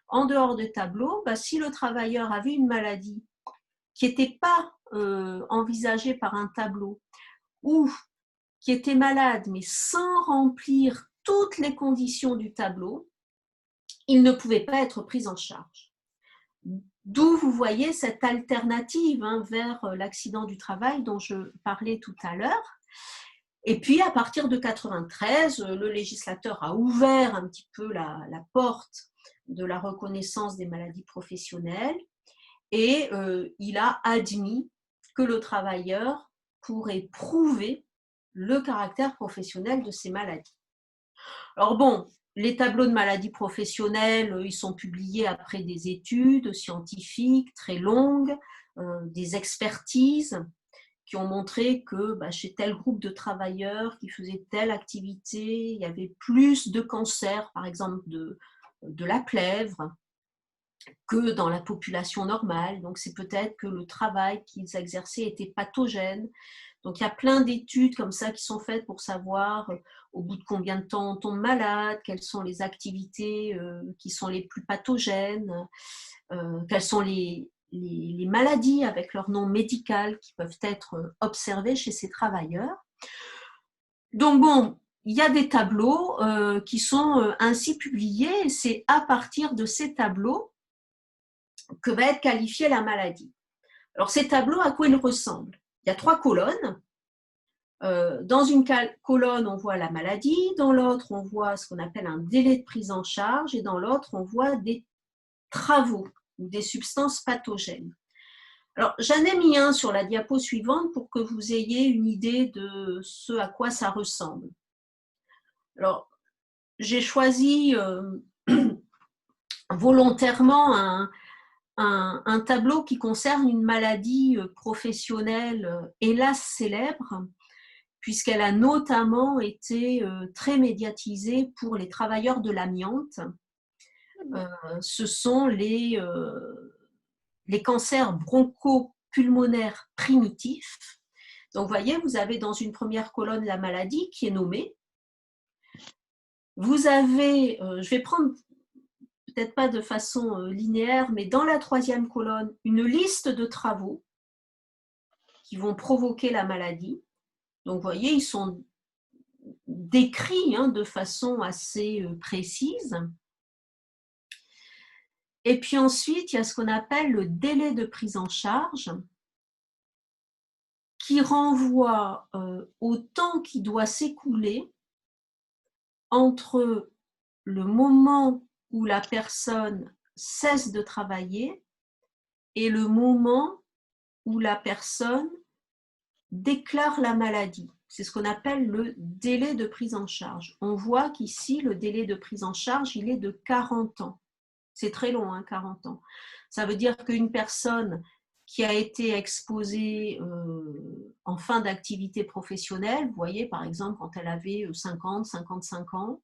en dehors des tableaux, bah, si le travailleur avait une maladie qui n'était pas envisagée par un tableau ou qui était malade mais sans remplir toutes les conditions du tableau, il ne pouvait pas être pris en charge. D'où vous voyez cette alternative vers l'accident du travail dont je parlais tout à l'heure. Et puis, à partir de 1993, le législateur a ouvert un petit peu la porte de la reconnaissance des maladies professionnelles et il a admis que le travailleur pourrait prouver le caractère professionnel de ces maladies. Alors bon, les tableaux de maladies professionnelles, ils sont publiés après des études scientifiques très longues, des expertises qui ont montré que chez tel groupe de travailleurs qui faisaient telle activité, il y avait plus de cancers, par exemple de la plèvre, que dans la population normale. Donc c'est peut-être que le travail qu'ils exerçaient était pathogène. Donc il y a plein d'études comme ça qui sont faites pour savoir au bout de combien de temps on tombe malade, quelles sont les activités qui sont les plus pathogènes, quelles sont les maladies avec leur nom médical qui peuvent être observées chez ces travailleurs. Donc bon, il y a des tableaux qui sont ainsi publiés et c'est à partir de ces tableaux que va être qualifiée la maladie. Alors ces tableaux, à quoi ils ressemblent? Il y a 3 colonnes. Dans une colonne, on voit la maladie, dans l'autre, on voit ce qu'on appelle un délai de prise en charge, et dans l'autre, on voit des travaux ou des substances pathogènes. Alors, j'en ai mis un sur la diapo suivante pour que vous ayez une idée de ce à quoi ça ressemble. Alors, j'ai choisi volontairement un tableau qui concerne une maladie professionnelle, hélas célèbre, puisqu'elle a notamment été très médiatisée pour les travailleurs de l'amiante. Ce sont les cancers bronchopulmonaires primitifs. Donc, vous voyez, vous avez dans une première colonne la maladie qui est nommée. Vous avez, je vais prendre peut-être pas de façon linéaire, mais dans la 3e colonne, une liste de travaux qui vont provoquer la maladie. Donc, vous voyez, ils sont décrits de façon assez précise. Et puis ensuite, il y a ce qu'on appelle le délai de prise en charge qui renvoie au temps qui doit s'écouler entre le moment où la personne cesse de travailler et le moment où la personne déclare la maladie. C'est ce qu'on appelle le délai de prise en charge. On voit qu'ici, le délai de prise en charge, il est de 40 ans. C'est très long, 40 ans. Ça veut dire qu'une personne qui a été exposée en fin d'activité professionnelle, vous voyez, par exemple, quand elle avait 50, 55 ans,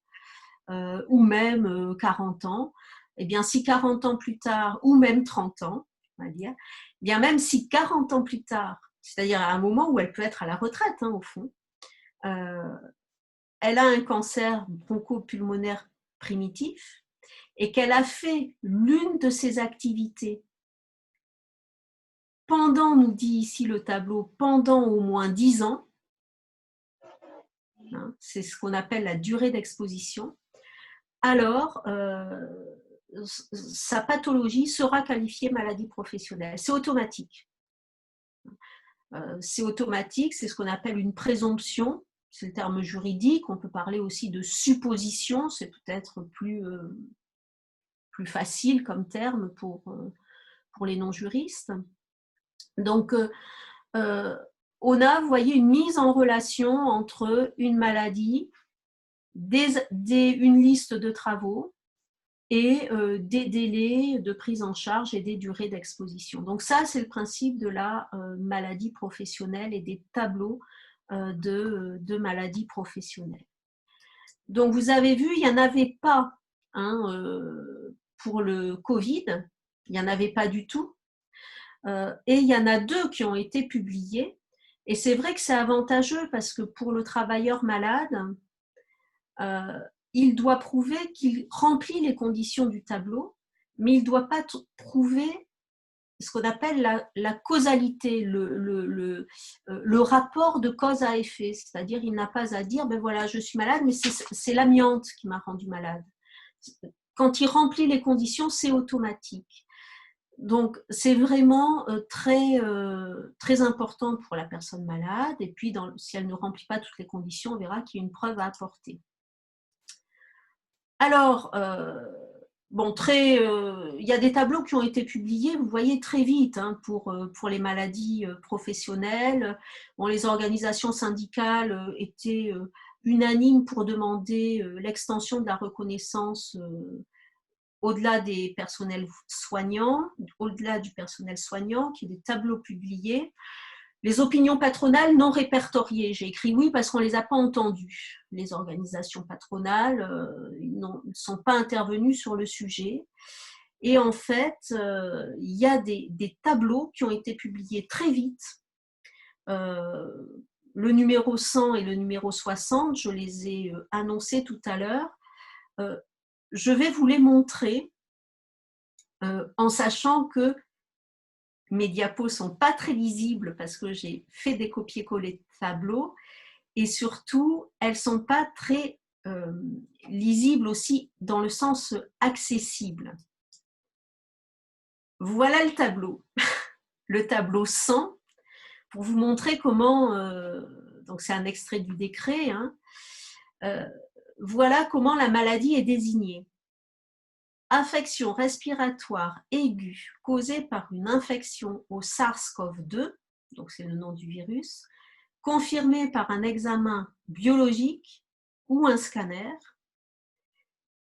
ou même 40 ans, eh bien, si 40 ans plus tard, ou même 30 ans, on va dire, eh bien, même si 40 ans plus tard, c'est-à-dire à un moment où elle peut être à la retraite, au fond, elle a un cancer bronchopulmonaire primitif et qu'elle a fait l'une de ses activités pendant, nous dit ici le tableau, pendant au moins 10 ans, c'est ce qu'on appelle la durée d'exposition, alors sa pathologie sera qualifiée maladie professionnelle. C'est automatique. C'est automatique, c'est ce qu'on appelle une présomption, c'est le terme juridique, on peut parler aussi de supposition, c'est peut-être plus facile comme terme pour les non-juristes. Donc, on a, vous voyez, une mise en relation entre une maladie, une liste de travaux et des délais de prise en charge et des durées d'exposition. Donc ça, c'est le principe de la maladie professionnelle et des tableaux de maladies professionnelles. Donc vous avez vu, il n'y en avait pas pour le Covid, il n'y en avait pas du tout. Et il y en a 2 qui ont été publiés. Et c'est vrai que c'est avantageux parce que pour le travailleur malade, il doit prouver qu'il remplit les conditions du tableau, mais il ne doit pas prouver ce qu'on appelle la causalité, le rapport de cause à effet. C'est-à-dire, il n'a pas à dire, ben voilà, je suis malade, mais c'est l'amiante qui m'a rendu malade. Quand il remplit les conditions, c'est automatique. Donc, c'est vraiment très, très important pour la personne malade. Et puis, si elle ne remplit pas toutes les conditions, on verra qu'il y a une preuve à apporter. Alors, il y a des tableaux qui ont été publiés, vous voyez, très vite pour les maladies professionnelles. Bon, les organisations syndicales étaient unanimes pour demander l'extension de la reconnaissance au-delà des personnels soignants, au-delà du personnel soignant, qu'il y ait des tableaux publiés. Les opinions patronales non répertoriées, j'ai écrit oui parce qu'on ne les a pas entendues. Les organisations patronales ne sont pas intervenues sur le sujet. Et en fait, il y a des tableaux qui ont été publiés très vite. Le numéro 100 et le numéro 60, je les ai annoncés tout à l'heure. Je vais vous les montrer en sachant que mes diapos ne sont pas très lisibles parce que j'ai fait des copier-coller de tableaux et surtout, elles ne sont pas très lisibles aussi dans le sens accessible. Voilà le tableau. Le tableau 100, pour vous montrer comment, donc c'est un extrait du décret, voilà comment la maladie est désignée. Infection respiratoire aiguë causée par une infection au SARS-CoV-2, donc c'est le nom du virus, confirmée par un examen biologique ou un scanner,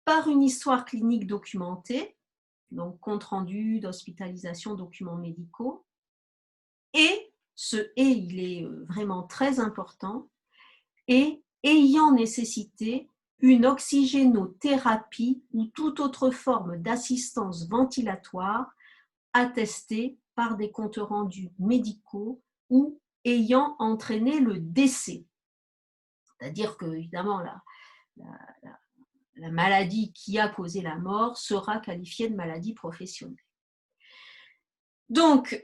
par une histoire clinique documentée, donc compte-rendu d'hospitalisation, documents médicaux, et il est vraiment très important, et ayant nécessité une oxygénothérapie ou toute autre forme d'assistance ventilatoire attestée par des comptes rendus médicaux ou ayant entraîné le décès. C'est-à-dire que, évidemment, la maladie qui a causé la mort sera qualifiée de maladie professionnelle. Donc,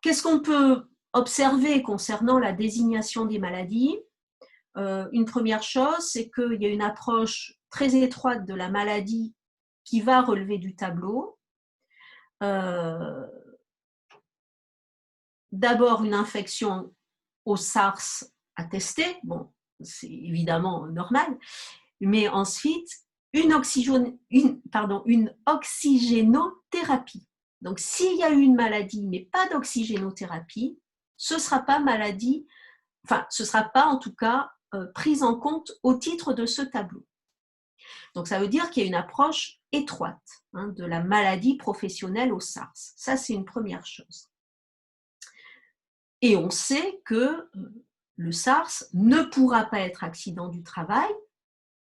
qu'est-ce qu'on peut observer concernant la désignation des maladies ? Une première chose, c'est qu'il y a une approche très étroite de la maladie qui va relever du tableau. D'abord, une infection au SARS attestée, bon, c'est évidemment normal, mais ensuite, une oxygénothérapie. Donc, s'il y a eu une maladie, mais pas d'oxygénothérapie, ce ne sera pas maladie, enfin, ce ne sera pas en tout cas prise en compte au titre de ce tableau. Donc, ça veut dire qu'il y a une approche étroite de la maladie professionnelle au SARS. Ça, c'est une première chose. Et on sait que le SARS ne pourra pas être accident du travail,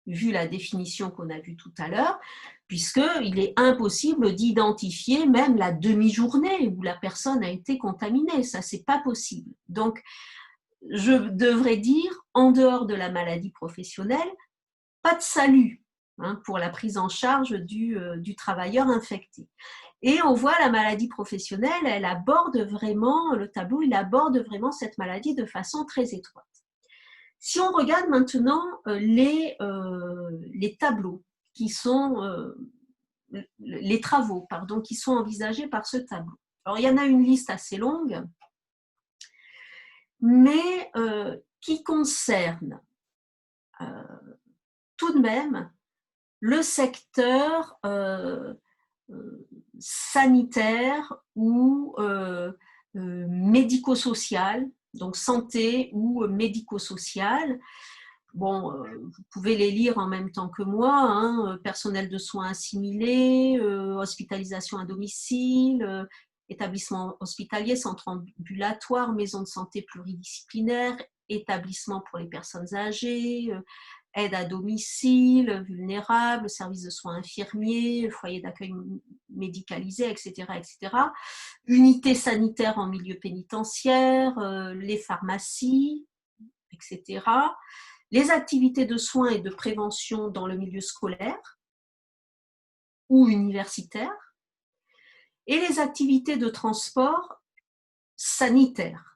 vu la définition qu'on a vue tout à l'heure, puisqu'il est impossible d'identifier même la demi-journée où la personne a été contaminée. Ça, c'est pas possible. Donc, je devrais dire, en dehors de la maladie professionnelle, pas de salut pour la prise en charge du travailleur infecté. Et on voit la maladie professionnelle, elle aborde vraiment, le tableau, il aborde vraiment cette maladie de façon très étroite. Si on regarde maintenant les tableaux qui sont, les travaux, pardon, qui sont envisagés par ce tableau. Alors, il y en a une liste assez longue, mais qui concerne tout de même le secteur sanitaire ou médico-social, donc santé ou médico-social. Bon, vous pouvez les lire en même temps que moi, personnel de soins assimilés, hospitalisation à domicile, établissement hospitalier, centre ambulatoire, maison de santé pluridisciplinaire, établissement pour les personnes âgées, aide à domicile, vulnérables, service de soins infirmiers, foyer d'accueil médicalisé, etc., etc. Unité sanitaire en milieu pénitentiaire, les pharmacies, etc. Les activités de soins et de prévention dans le milieu scolaire ou universitaire, et les activités de transport sanitaire.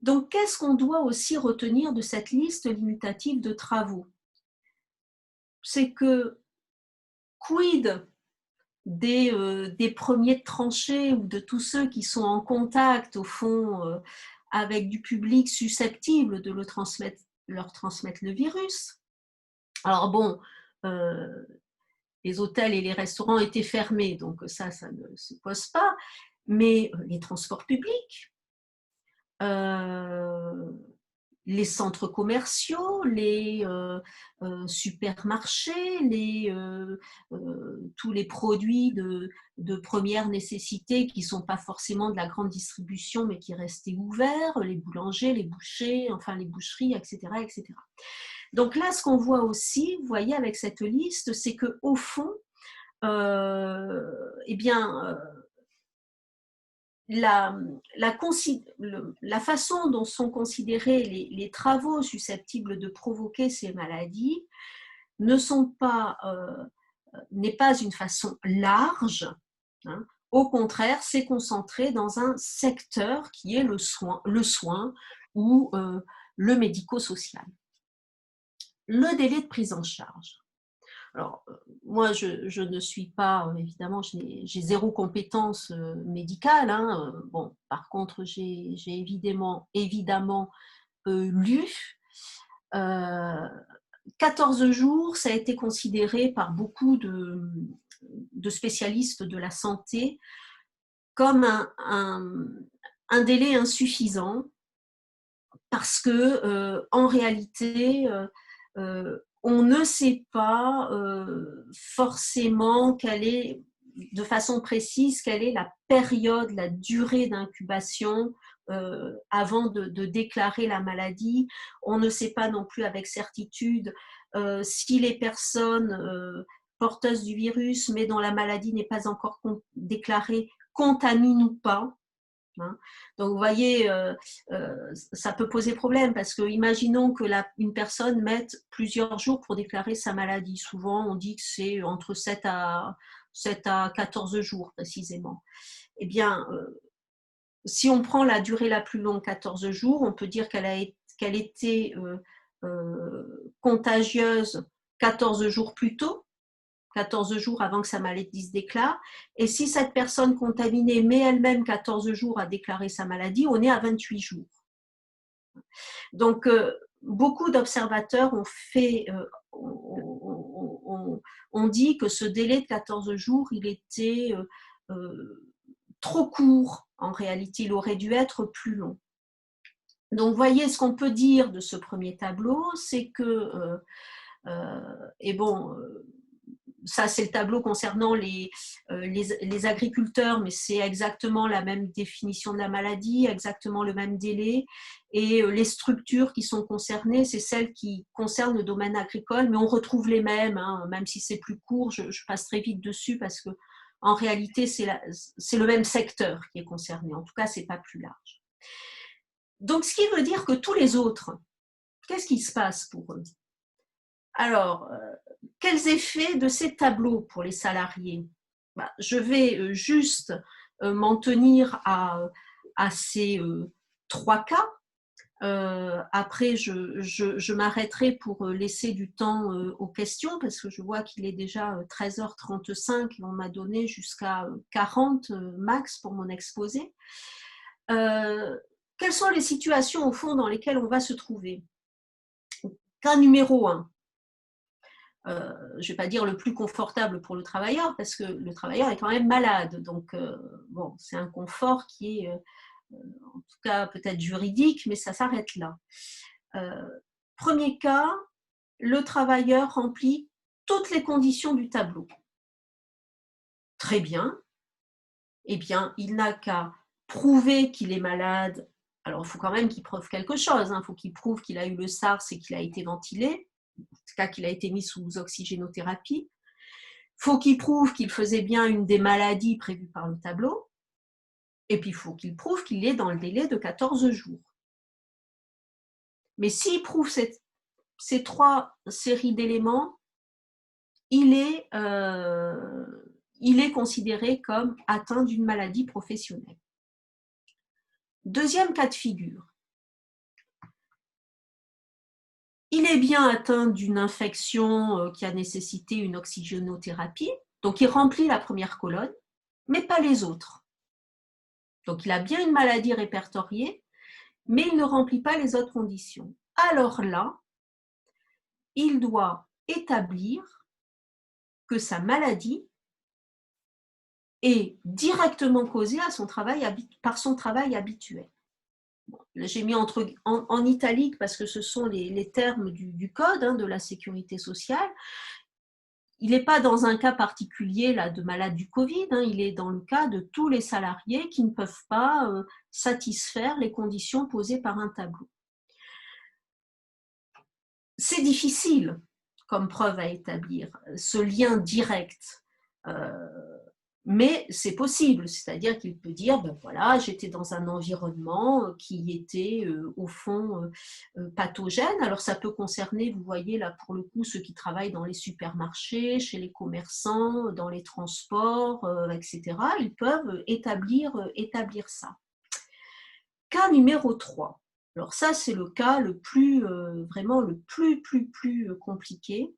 Donc, qu'est-ce qu'on doit aussi retenir de cette liste limitative de travaux? C'est que, quid des premiers de tranchée ou de tous ceux qui sont en contact, au fond, avec du public susceptible de leur transmettre le virus? Alors bon, les hôtels et les restaurants étaient fermés, donc ça ne se pose pas, mais les transports publics, les centres commerciaux, les supermarchés, tous les produits de première nécessité qui ne sont pas forcément de la grande distribution mais qui restaient ouverts, les boulangers, les bouchers, enfin les boucheries, etc., etc. Donc là, ce qu'on voit aussi, vous voyez avec cette liste, c'est qu'au fond, eh bien, la façon dont sont considérés les travaux susceptibles de provoquer ces maladies n'est pas une façon large. Au contraire, c'est concentré dans un secteur qui est le soin ou le médico-social. Le délai de prise en charge. Alors, moi, je ne suis pas, évidemment, j'ai zéro compétence médicale. Bon, par contre, j'ai évidemment lu. 14 jours, ça a été considéré par beaucoup de spécialistes de la santé comme un délai insuffisant parce que, en réalité, on ne sait pas forcément de façon précise quelle est la période, la durée d'incubation avant de déclarer la maladie. On ne sait pas non plus avec certitude si les personnes porteuses du virus, mais dont la maladie n'est pas encore déclarée, contaminent ou pas. Donc, vous voyez, ça peut poser problème parce que imaginons que une personne mette plusieurs jours pour déclarer sa maladie. Souvent, on dit que c'est entre 7 à 14 jours précisément. Eh bien, si on prend la durée la plus longue, 14 jours, on peut dire qu'elle était contagieuse 14 jours plus tôt, 14 jours avant que sa maladie se déclare. Et si cette personne contaminée met elle-même 14 jours à déclarer sa maladie, on est à 28 jours. Donc, beaucoup d'observateurs ont on dit que ce délai de 14 jours, il était trop court. En réalité, il aurait dû être plus long. Donc, voyez, ce qu'on peut dire de ce premier tableau, c'est que, et bon, ça c'est le tableau concernant les agriculteurs, mais c'est exactement la même définition de la maladie, exactement le même délai, et les structures qui sont concernées, c'est celles qui concernent le domaine agricole, mais on retrouve les mêmes, hein, même si c'est plus court, je passe très vite dessus parce que en réalité c'est le même secteur qui est concerné, en tout cas c'est pas plus large. Donc, ce qui veut dire que tous les autres, qu'est-ce qui se passe pour eux? Alors, quels effets de ces tableaux pour les salariés? Je vais juste m'en tenir à ces 3 cas. Après, je m'arrêterai pour laisser du temps aux questions parce que je vois qu'il est déjà 13h35 et on m'a donné jusqu'à 40 max pour mon exposé. Quelles sont les situations, au fond, dans lesquelles on va se trouver? Cas numéro 1. Je ne vais pas dire le plus confortable pour le travailleur, parce que le travailleur est quand même malade. Donc, bon, c'est un confort qui est, en tout cas, peut-être juridique, mais ça s'arrête là. Premier cas, le travailleur remplit toutes les conditions du tableau. Très bien. Eh bien, il n'a qu'à prouver qu'il est malade. Alors, il faut quand même qu'il prouve quelque chose. Il faut qu'il prouve qu'il a eu le SARS et qu'il a été ventilé, en tout cas qu'il a été mis sous oxygénothérapie. Il faut qu'il prouve qu'il faisait bien une des maladies prévues par le tableau. Et puis, il faut qu'il prouve qu'il est dans le délai de 14 jours. Mais s'il prouve ces 3 séries d'éléments, il est considéré comme atteint d'une maladie professionnelle. Deuxième cas de figure. Il est bien atteint d'une infection qui a nécessité une oxygénothérapie, donc il remplit la première colonne, mais pas les autres. Donc il a bien une maladie répertoriée, mais il ne remplit pas les autres conditions. Alors là, il doit établir que sa maladie est directement causée par son travail habituel. Bon, j'ai mis en italique parce que ce sont les termes du code de la sécurité sociale. Il n'est pas dans un cas particulier là, de malade du Covid, il est dans le cas de tous les salariés qui ne peuvent pas satisfaire les conditions posées par un tableau. C'est difficile comme preuve à établir, ce lien direct. Mais c'est possible, c'est-à-dire qu'il peut dire, ben voilà, j'étais dans un environnement qui était au fond pathogène. Alors ça peut concerner, vous voyez là pour le coup, ceux qui travaillent dans les supermarchés, chez les commerçants, dans les transports, etc. Ils peuvent établir ça. Cas numéro 3. Alors ça, c'est le cas le plus, vraiment le plus compliqué.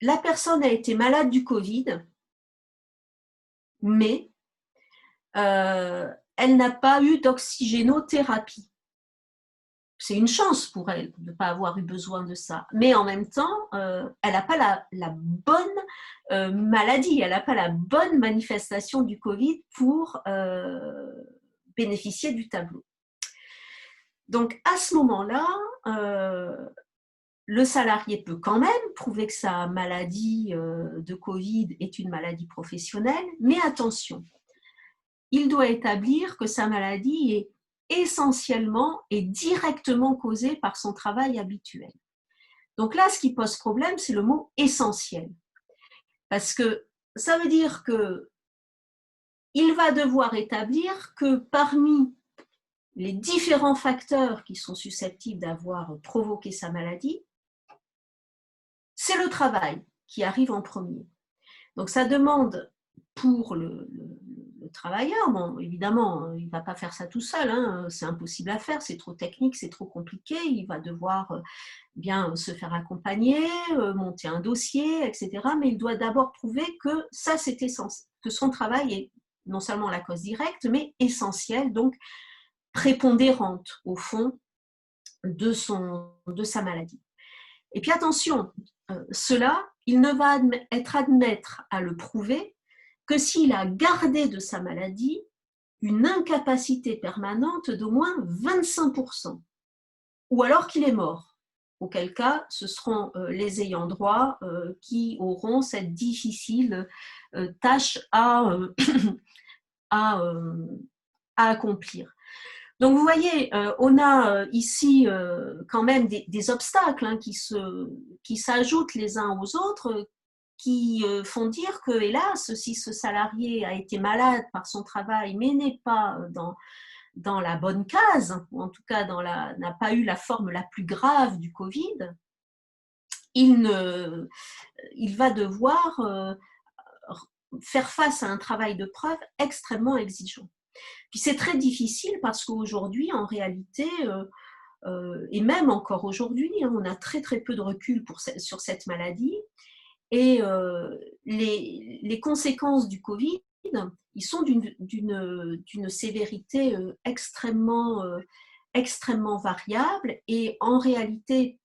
La personne a été malade du Covid, mais elle n'a pas eu d'oxygénothérapie. C'est une chance pour elle de ne pas avoir eu besoin de ça. Mais en même temps, elle n'a pas la bonne maladie, elle n'a pas la bonne manifestation du Covid pour bénéficier du tableau. Donc, à ce moment-là, le salarié peut quand même prouver que sa maladie de Covid est une maladie professionnelle, mais attention, il doit établir que sa maladie est essentiellement et directement causée par son travail habituel. Donc là, ce qui pose problème, c'est le mot « essentiel ». Parce que ça veut dire qu'il va devoir établir que parmi les différents facteurs qui sont susceptibles d'avoir provoqué sa maladie, c'est le travail qui arrive en premier. Donc ça demande pour le travailleur, bon, évidemment, il ne va pas faire ça tout seul, c'est impossible à faire, c'est trop technique, c'est trop compliqué, il va devoir bien se faire accompagner, monter un dossier, etc. Mais il doit d'abord prouver que ça, c'est essentiel, que son travail est non seulement la cause directe, mais essentielle, donc prépondérante au fond de sa maladie. Et puis attention, cela, il ne va être admettre à le prouver que s'il a gardé de sa maladie une incapacité permanente d'au moins 25%, ou alors qu'il est mort, auquel cas ce seront les ayants droit qui auront cette difficile tâche à accomplir. Donc vous voyez, on a ici quand même des obstacles hein, qui s'ajoutent les uns aux autres, qui font dire que, hélas, si ce salarié a été malade par son travail, mais n'est pas dans la bonne case, ou en tout cas n'a pas eu la forme la plus grave du Covid, il va devoir faire face à un travail de preuve extrêmement exigeant. Puis c'est très difficile parce qu'aujourd'hui, en réalité, et même encore aujourd'hui, hein, on a très très peu de recul sur cette maladie. Et les conséquences du Covid, ils sont d'une sévérité extrêmement variable. Et en réalité,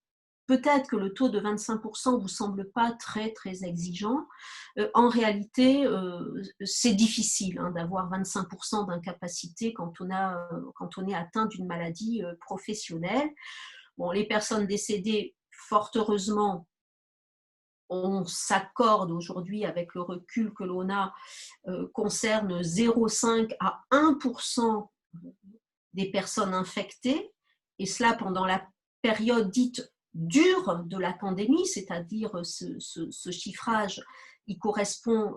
peut-être que le taux de 25% ne vous semble pas très, très exigeant. En réalité, c'est difficile hein, d'avoir 25% d'incapacité quand on est atteint d'une maladie professionnelle. Bon, les personnes décédées, fort heureusement, on s'accorde aujourd'hui avec le recul que l'on a, concerne 0,5 à 1% des personnes infectées, et cela pendant la période dite dure de la pandémie, c'est-à-dire ce chiffrage, il correspond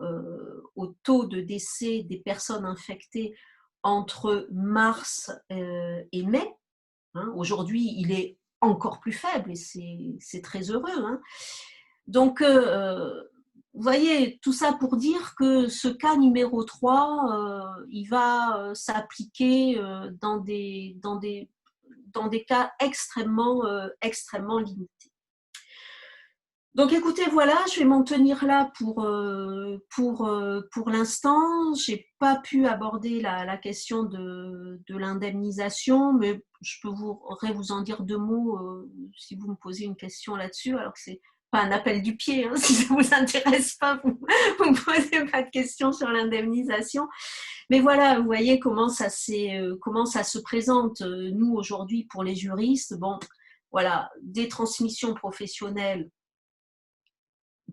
au taux de décès des personnes infectées entre mars et mai. Hein. Aujourd'hui, il est encore plus faible et c'est très heureux. Hein. Donc, vous voyez, tout ça pour dire que ce cas numéro 3, il va s'appliquer dans des cas extrêmement limités. Donc écoutez, voilà, je vais m'en tenir là pour l'instant. Je n'ai pas pu aborder la question de l'indemnisation, mais je pourrais vous en dire 2 mots si vous me posez une question là-dessus, alors que c'est pas un appel du pied, hein, si ça ne vous intéresse pas, vous ne me posez pas de questions sur l'indemnisation. Mais voilà, vous voyez comment ça se présente, nous, aujourd'hui, pour les juristes. Bon, voilà, des transmissions professionnelles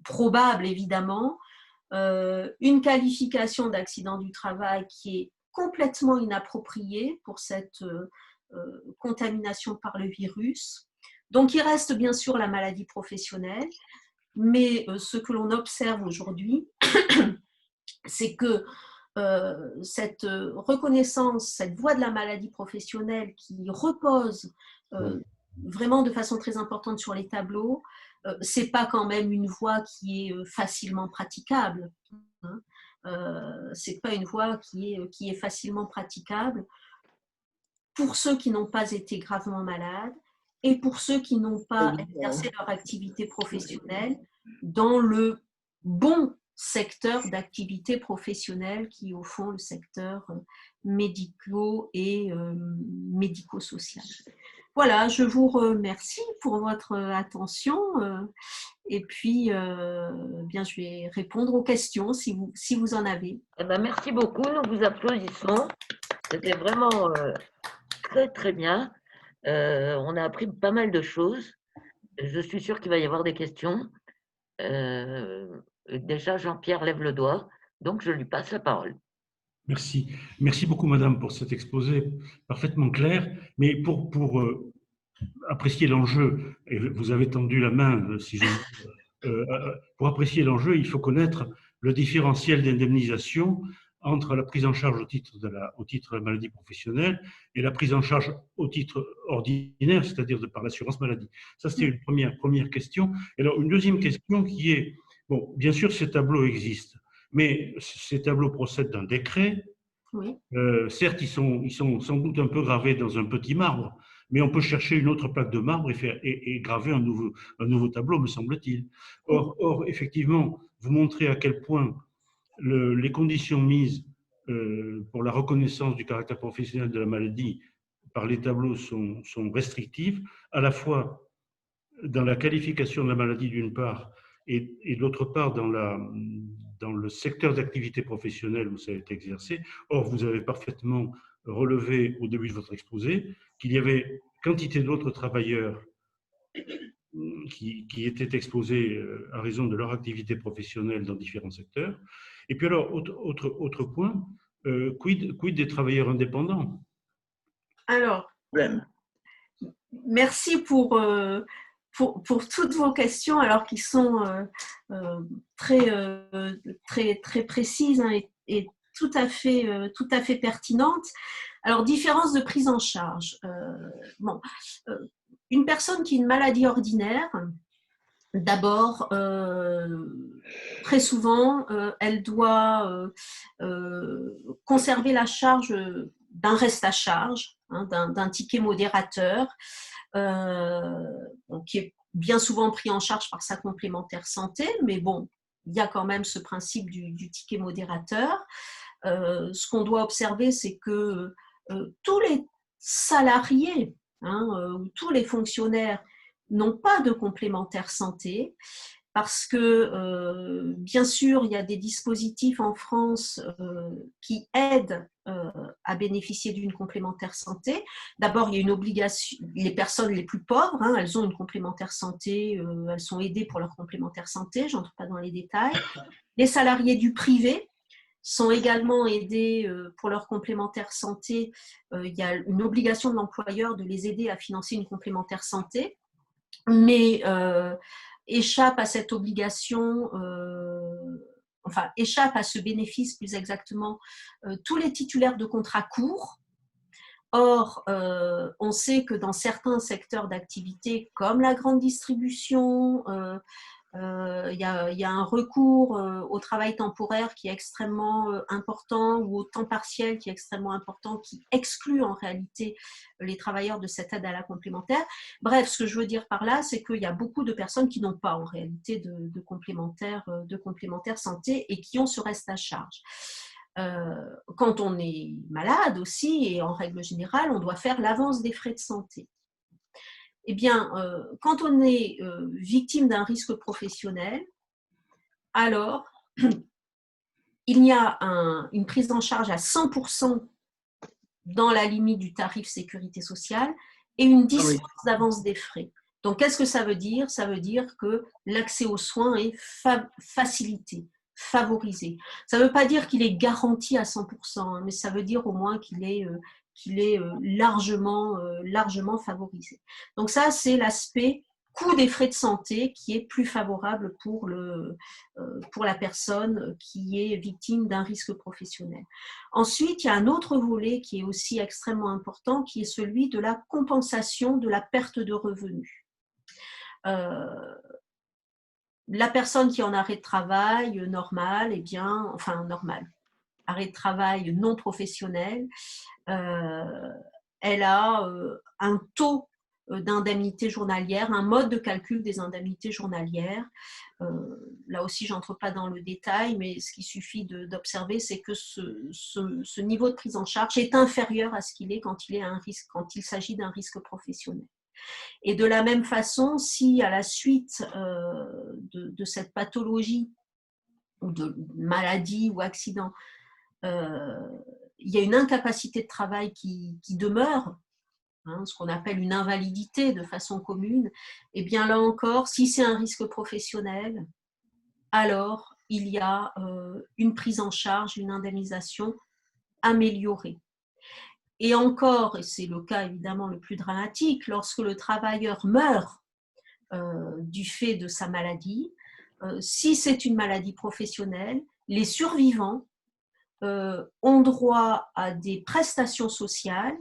probables, évidemment, une qualification d'accident du travail qui est complètement inappropriée pour cette contamination par le virus. Donc, il reste bien sûr la maladie professionnelle, mais ce que l'on observe aujourd'hui, c'est que cette reconnaissance, cette voie de la maladie professionnelle qui repose vraiment de façon très importante sur les tableaux, c'est pas quand même une voie qui est facilement praticable. Hein. C'est pas une voie qui est facilement praticable pour ceux qui n'ont pas été gravement malades et pour ceux qui n'ont pas exercé leur activité professionnelle dans le bon secteur d'activité professionnelle qui est au fond le secteur médico et médico-social. Voilà, je vous remercie pour votre attention et puis bien, je vais répondre aux questions si vous en avez. Eh ben, merci beaucoup, nous vous applaudissons. C'était vraiment très très bien. On a appris pas mal de choses. Je suis sûre qu'il va y avoir des questions. Déjà, Jean-Pierre lève le doigt, donc je lui passe la parole. Merci. Merci beaucoup, madame, pour cet exposé parfaitement clair. Mais pour apprécier l'enjeu, et vous avez tendu la main, si je, pour apprécier l'enjeu, il faut connaître le différentiel d'indemnisation entre la prise en charge au titre de la maladie professionnelle et la prise en charge au titre ordinaire, c'est-à-dire par l'assurance maladie. Ça, c'était une première question. Et alors, une deuxième question qui est, bon, bien sûr, ces tableaux existent, mais ces tableaux procèdent d'un décret. Oui. Certes, ils sont sans doute un peu gravés dans un petit marbre, mais on peut chercher une autre plaque de marbre et graver un nouveau tableau, me semble-t-il. Or, effectivement, vous montrez à quel point les conditions mises pour la reconnaissance du caractère professionnel de la maladie par les tableaux sont restrictives, à la fois dans la qualification de la maladie d'une part, et d'autre part dans le secteur d'activité professionnelle où ça est exercé. Or, vous avez parfaitement relevé au début de votre exposé qu'il y avait quantité d'autres travailleurs qui étaient exposés à raison de leur activité professionnelle dans différents secteurs. Et puis alors, autre point, quid des travailleurs indépendants? Alors, merci pour toutes vos questions, alors qui sont très précises, hein, et tout à fait pertinentes. Alors, différence de prise en charge. Une personne qui a une maladie ordinaire, d'abord, très souvent, elle doit conserver la charge d'un reste à charge, hein, d'un ticket modérateur, qui est bien souvent pris en charge par sa complémentaire santé, mais bon, il y a quand même ce principe du ticket modérateur. Ce qu'on doit observer, c'est que tous les salariés, hein, tous les fonctionnaires n'ont pas de complémentaire santé, parce que bien sûr, il y a des dispositifs en France qui aident à bénéficier d'une complémentaire santé. D'abord, il y a une obligation, les personnes les plus pauvres, hein, elles ont une complémentaire santé, elles sont aidées pour leur complémentaire santé, je n'entre pas dans les détails. Les salariés du privé sont également aidés pour leur complémentaire santé. Il y a une obligation de l'employeur de les aider à financer une complémentaire santé, mais échappe à cette obligation, échappe à ce bénéfice plus exactement, tous les titulaires de contrats courts. Or, on sait que dans certains secteurs d'activité, comme la grande distribution, il y a un recours au travail temporaire qui est extrêmement important, ou au temps partiel qui est extrêmement important, qui exclut en réalité les travailleurs de cette aide à la complémentaire. Bref, ce que je veux dire par là, c'est qu'il y a beaucoup de personnes qui n'ont pas en réalité de complémentaire santé et qui ont ce reste à charge. Quand on est malade aussi, et en règle générale, on doit faire l'avance des frais de santé. Eh bien, quand on est victime d'un risque professionnel, alors il y a une prise en charge à 100% dans la limite du tarif sécurité sociale et une dispense d'avance des frais. Donc, qu'est-ce que ça veut dire? Ça veut dire que l'accès aux soins est facilité, favorisé. Ça ne veut pas dire qu'il est garanti à 100%, mais ça veut dire au moins qu'il est largement favorisé. Donc ça, c'est l'aspect coût des frais de santé qui est plus favorable pour la personne qui est victime d'un risque professionnel. Ensuite, il y a un autre volet qui est aussi extrêmement important, qui est celui de la compensation de la perte de revenus. La personne qui est en arrêt de travail normal, arrêt de travail non professionnel, elle a un taux d'indemnité journalière, un mode de calcul des indemnités journalières. Là aussi, je n'entre pas dans le détail, mais ce qu'il suffit d'observer, c'est que ce niveau de prise en charge est inférieur à ce qu'il est quand il s'agit d'un risque professionnel. Et de la même façon, si à la suite de cette pathologie ou de maladie ou accident, il y a une incapacité de travail qui demeure, hein, ce qu'on appelle une invalidité de façon commune, et bien là encore, si c'est un risque professionnel, alors il y a une prise en charge, une indemnisation améliorée. Et encore, et c'est le cas évidemment le plus dramatique, lorsque le travailleur meurt du fait de sa maladie, si c'est une maladie professionnelle, les survivants ont droit à des prestations sociales,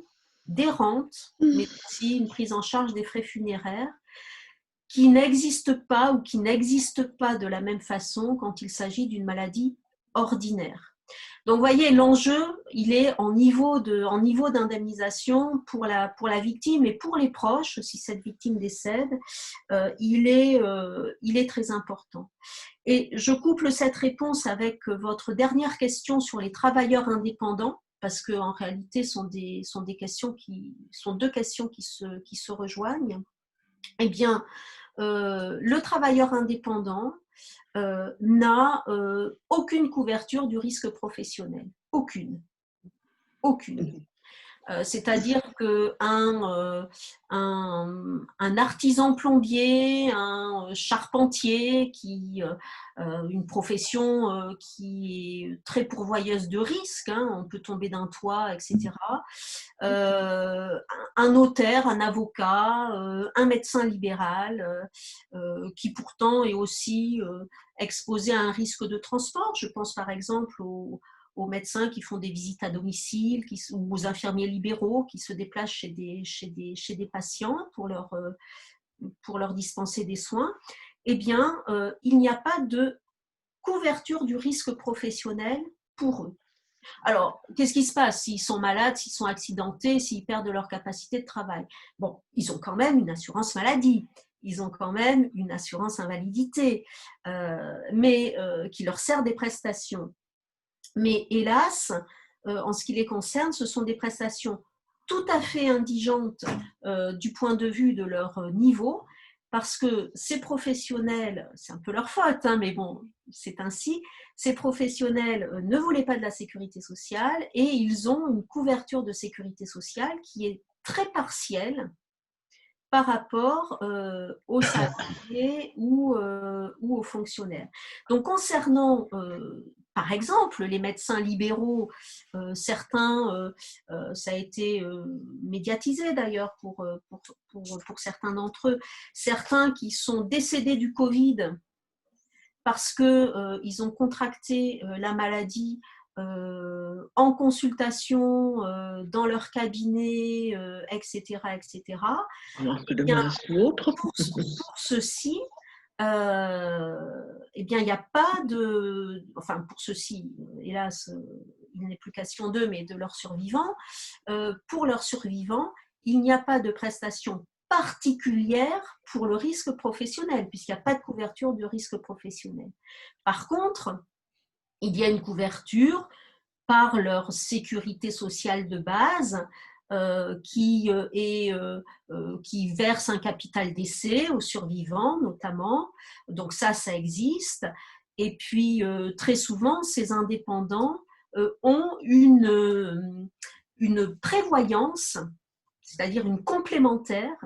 des rentes, mais aussi une prise en charge des frais funéraires qui n'existent pas ou qui n'existent pas de la même façon quand il s'agit d'une maladie ordinaire. Donc, vous voyez, l'enjeu, il est en niveau d'indemnisation pour la victime et pour les proches, si cette victime décède, il est très important. Et je couple cette réponse avec votre dernière question sur les travailleurs indépendants, parce qu'en réalité, sont deux questions qui se rejoignent. Eh bien, le travailleur indépendant n'a aucune couverture du risque professionnel. Aucune. Aucune. C'est-à-dire qu'un artisan plombier, un charpentier, une profession qui est très pourvoyeuse de risques, hein, on peut tomber d'un toit, etc. Un notaire, un avocat, un médecin libéral, qui pourtant est aussi exposé à un risque de transport. Je pense par exemple aux médecins qui font des visites à domicile, ou aux infirmiers libéraux qui se déplacent chez des patients pour leur dispenser des soins. Eh bien, il n'y a pas de couverture du risque professionnel pour eux. Alors, qu'est-ce qui se passe s'ils sont malades, s'ils sont accidentés, s'ils perdent leur capacité de travail? Bon, ils ont quand même une assurance maladie, ils ont quand même une assurance invalidité, mais qui leur sert des prestations. Mais hélas, en ce qui les concerne, ce sont des prestations tout à fait indigentes du point de vue de leur niveau, parce que ces professionnels, c'est un peu leur faute, hein, mais bon, c'est ainsi, ces professionnels ne voulaient pas de la sécurité sociale et ils ont une couverture de sécurité sociale qui est très partielle par rapport aux salariés ou aux fonctionnaires. Donc, concernant, par exemple, les médecins libéraux, certains, ça a été médiatisé d'ailleurs pour certains d'entre eux, certains qui sont décédés du Covid parce qu'ils ont contracté la maladie en consultation, dans leur cabinet, etc., etc. Alors que Eh de bien, menace l'autre. pour ceci, eh bien, il n'y a pas de... Enfin, pour ceux-ci, hélas, il n'est plus question d'eux, mais de leurs survivants. Pour leurs survivants, il n'y a pas de prestation particulière pour le risque professionnel, puisqu'il n'y a pas de couverture de risque professionnel. Par contre, il y a une couverture par leur sécurité sociale de base qui verse un capital décès aux survivants notamment. Donc ça existe. Et puis très souvent, ces indépendants ont une prévoyance, c'est-à-dire une complémentaire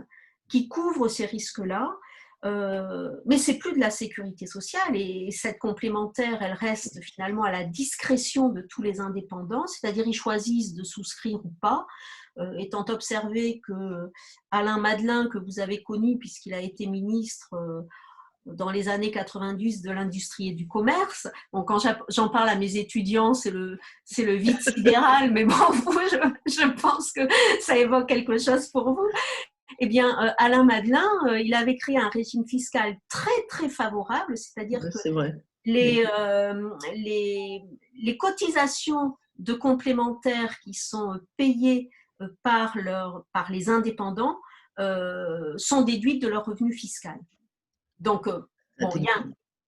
qui couvre ces risques-là. Mais c'est plus de la sécurité sociale et cette complémentaire, elle reste finalement à la discrétion de tous les indépendants, c'est-à-dire ils choisissent de souscrire ou pas, étant observé que Alain Madelin, que vous avez connu puisqu'il a été ministre dans les années 90 de l'industrie et du commerce. Bon, quand j'en parle à mes étudiants, c'est le vide sidéral, mais bon, vous, je pense que ça évoque quelque chose pour vous. Eh bien, Alain Madelin, il avait créé un régime fiscal très, très favorable, c'est-à-dire que les cotisations de complémentaires qui sont payées par les indépendants sont déduites de leur revenu fiscal. Donc, bon,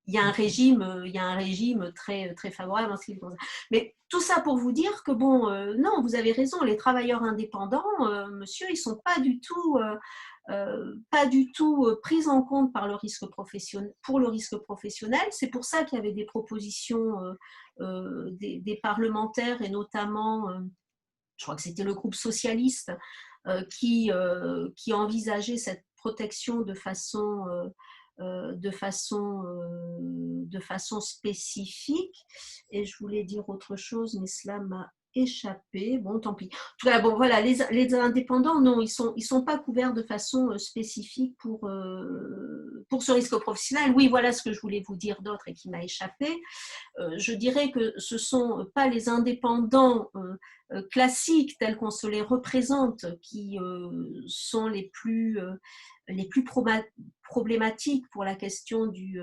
il y a un régime très, très favorable en ce qui le concerne. Mais tout ça pour vous dire que, bon, non, vous avez raison, les travailleurs indépendants, monsieur, ils ne sont pas du tout pris en compte par pour le risque professionnel. C'est pour ça qu'il y avait des propositions des parlementaires et notamment, je crois que c'était le groupe socialiste qui envisageait cette protection de façon spécifique. Et je voulais dire autre chose, mais cela m'a échappé. Bon, tant pis. En tout cas, bon, voilà, les indépendants, non, ils sont pas couverts de façon spécifique pour ce risque professionnel. Oui, voilà ce que je voulais vous dire d'autre et qui m'a échappé. Je dirais que ce sont pas les indépendants classiques tels qu'on se les représente qui sont les plus problématiques pour la question du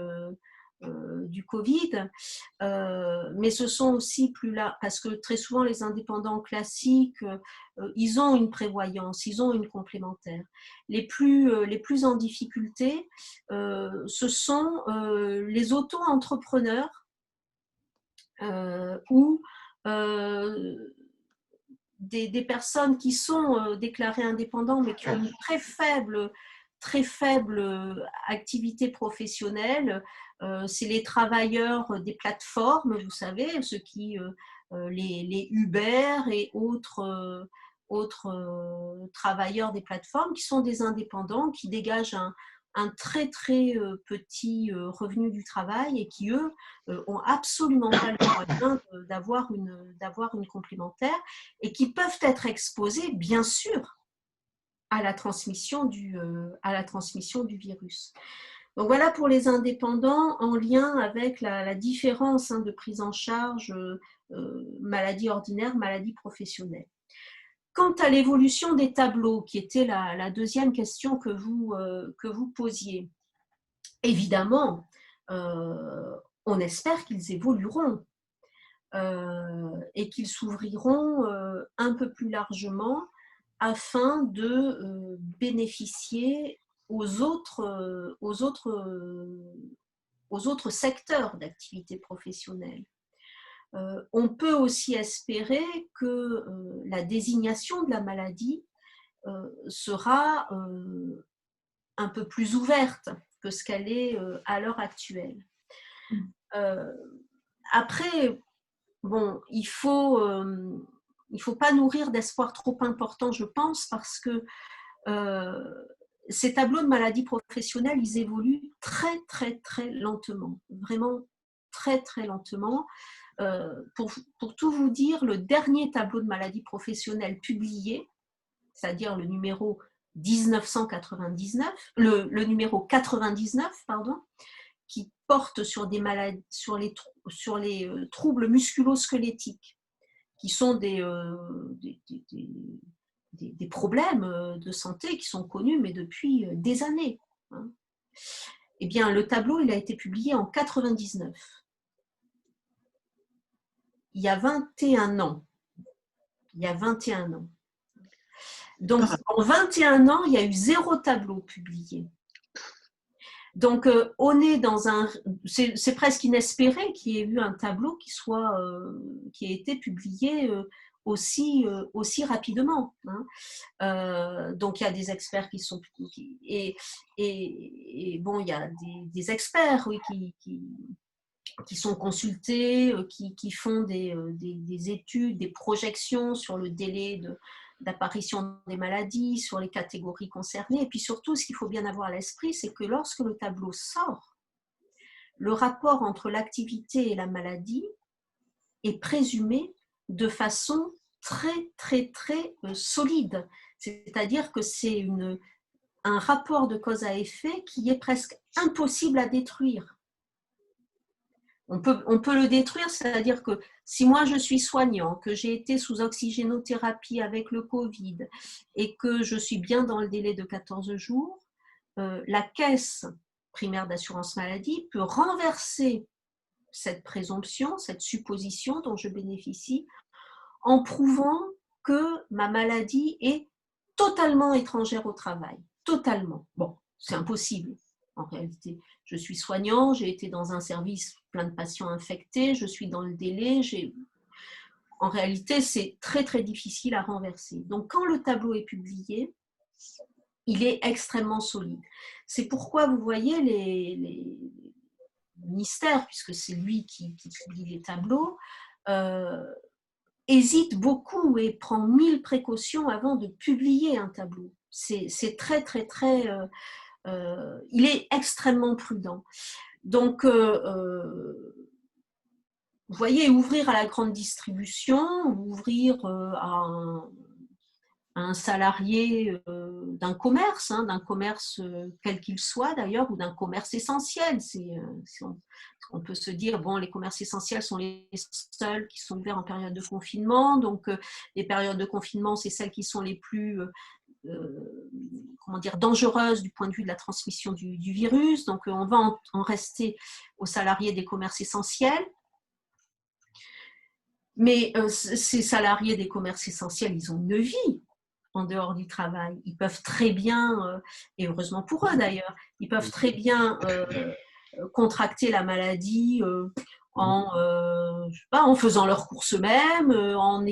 Covid, mais ce sont aussi plus là, parce que très souvent les indépendants classiques, ils ont une prévoyance, ils ont une complémentaire. Les plus en difficulté, ce sont les auto-entrepreneurs ou des personnes qui sont déclarées indépendants mais qui ont une très faible très faible activité professionnelle, c'est les travailleurs des plateformes, vous savez, ceux qui, les Uber et autres travailleurs des plateformes qui sont des indépendants, qui dégagent un très très petit revenu du travail et qui, eux, ont absolument pas le moyen d'avoir une complémentaire et qui peuvent être exposés, bien sûr, à la transmission du virus. Donc voilà pour les indépendants en lien avec la différence de prise en charge maladie ordinaire, maladie professionnelle. Quant à l'évolution des tableaux, qui était la deuxième question que vous posiez, évidemment, on espère qu'ils évolueront et qu'ils s'ouvriront un peu plus largement afin de bénéficier aux autres secteurs d'activité professionnelle. On peut aussi espérer que la désignation de la maladie sera un peu plus ouverte que ce qu'elle est à l'heure actuelle. Après, bon, il faut pas nourrir d'espoir trop important, je pense, parce que ces tableaux de maladies professionnelles, ils évoluent très, très, très lentement, vraiment très, très lentement. Pour tout vous dire, le dernier tableau de maladies professionnelles publié, c'est-à-dire le numéro 1999, le numéro 99, pardon, qui porte sur des maladies, sur les troubles musculo-squelettiques, qui sont des problèmes de santé qui sont connus, mais depuis des années. Eh bien, le tableau, il a été publié en 99. Il y a 21 ans. Il y a 21 ans. Donc, en 21 ans, il y a eu 0 tableau publié. Donc, on est dans c'est presque inespéré qu'il y ait eu un tableau qui ait été publié aussi rapidement. Donc, il y a des experts qui sont... Et bon, il y a des experts, oui, qui sont consultés, qui font des études, des projections sur le délai d'apparition des maladies, sur les catégories concernées. Et puis surtout, ce qu'il faut bien avoir à l'esprit, c'est que lorsque le tableau sort, le rapport entre l'activité et la maladie est présumé de façon très, très, très solide. C'est-à-dire que c'est un rapport de cause à effet qui est presque impossible à détruire. On peut le détruire, c'est-à-dire que si moi je suis soignant, que j'ai été sous oxygénothérapie avec le Covid et que je suis bien dans le délai de 14 jours, la caisse primaire d'assurance maladie peut renverser cette présomption, cette supposition dont je bénéficie, en prouvant que ma maladie est totalement étrangère au travail. Totalement. Bon, c'est impossible. En réalité, je suis soignant, j'ai été dans un service plein de patients infectés, je suis dans le délai, en réalité, c'est très très difficile à renverser. Donc, quand le tableau est publié, il est extrêmement solide. C'est pourquoi vous voyez les ministères, puisque c'est lui qui publie les tableaux, hésite beaucoup et prend 1000 précautions avant de publier un tableau. C'est très très très... il est extrêmement prudent. Donc, vous voyez, ouvrir à la grande distribution, ouvrir à un salarié d'un commerce quel qu'il soit d'ailleurs, ou d'un commerce essentiel. On peut se dire, bon, les commerces essentiels sont les seuls qui sont ouverts en période de confinement, donc les périodes de confinement, c'est celles qui sont les plus... dangereuse du point de vue de la transmission du virus. Donc, on va en rester aux salariés des commerces essentiels. Mais ces salariés des commerces essentiels, ils ont une vie en dehors du travail. Ils peuvent très bien, et heureusement pour eux d'ailleurs, ils peuvent très bien contracter la maladie je sais pas, en faisant leurs courses eux-mêmes, en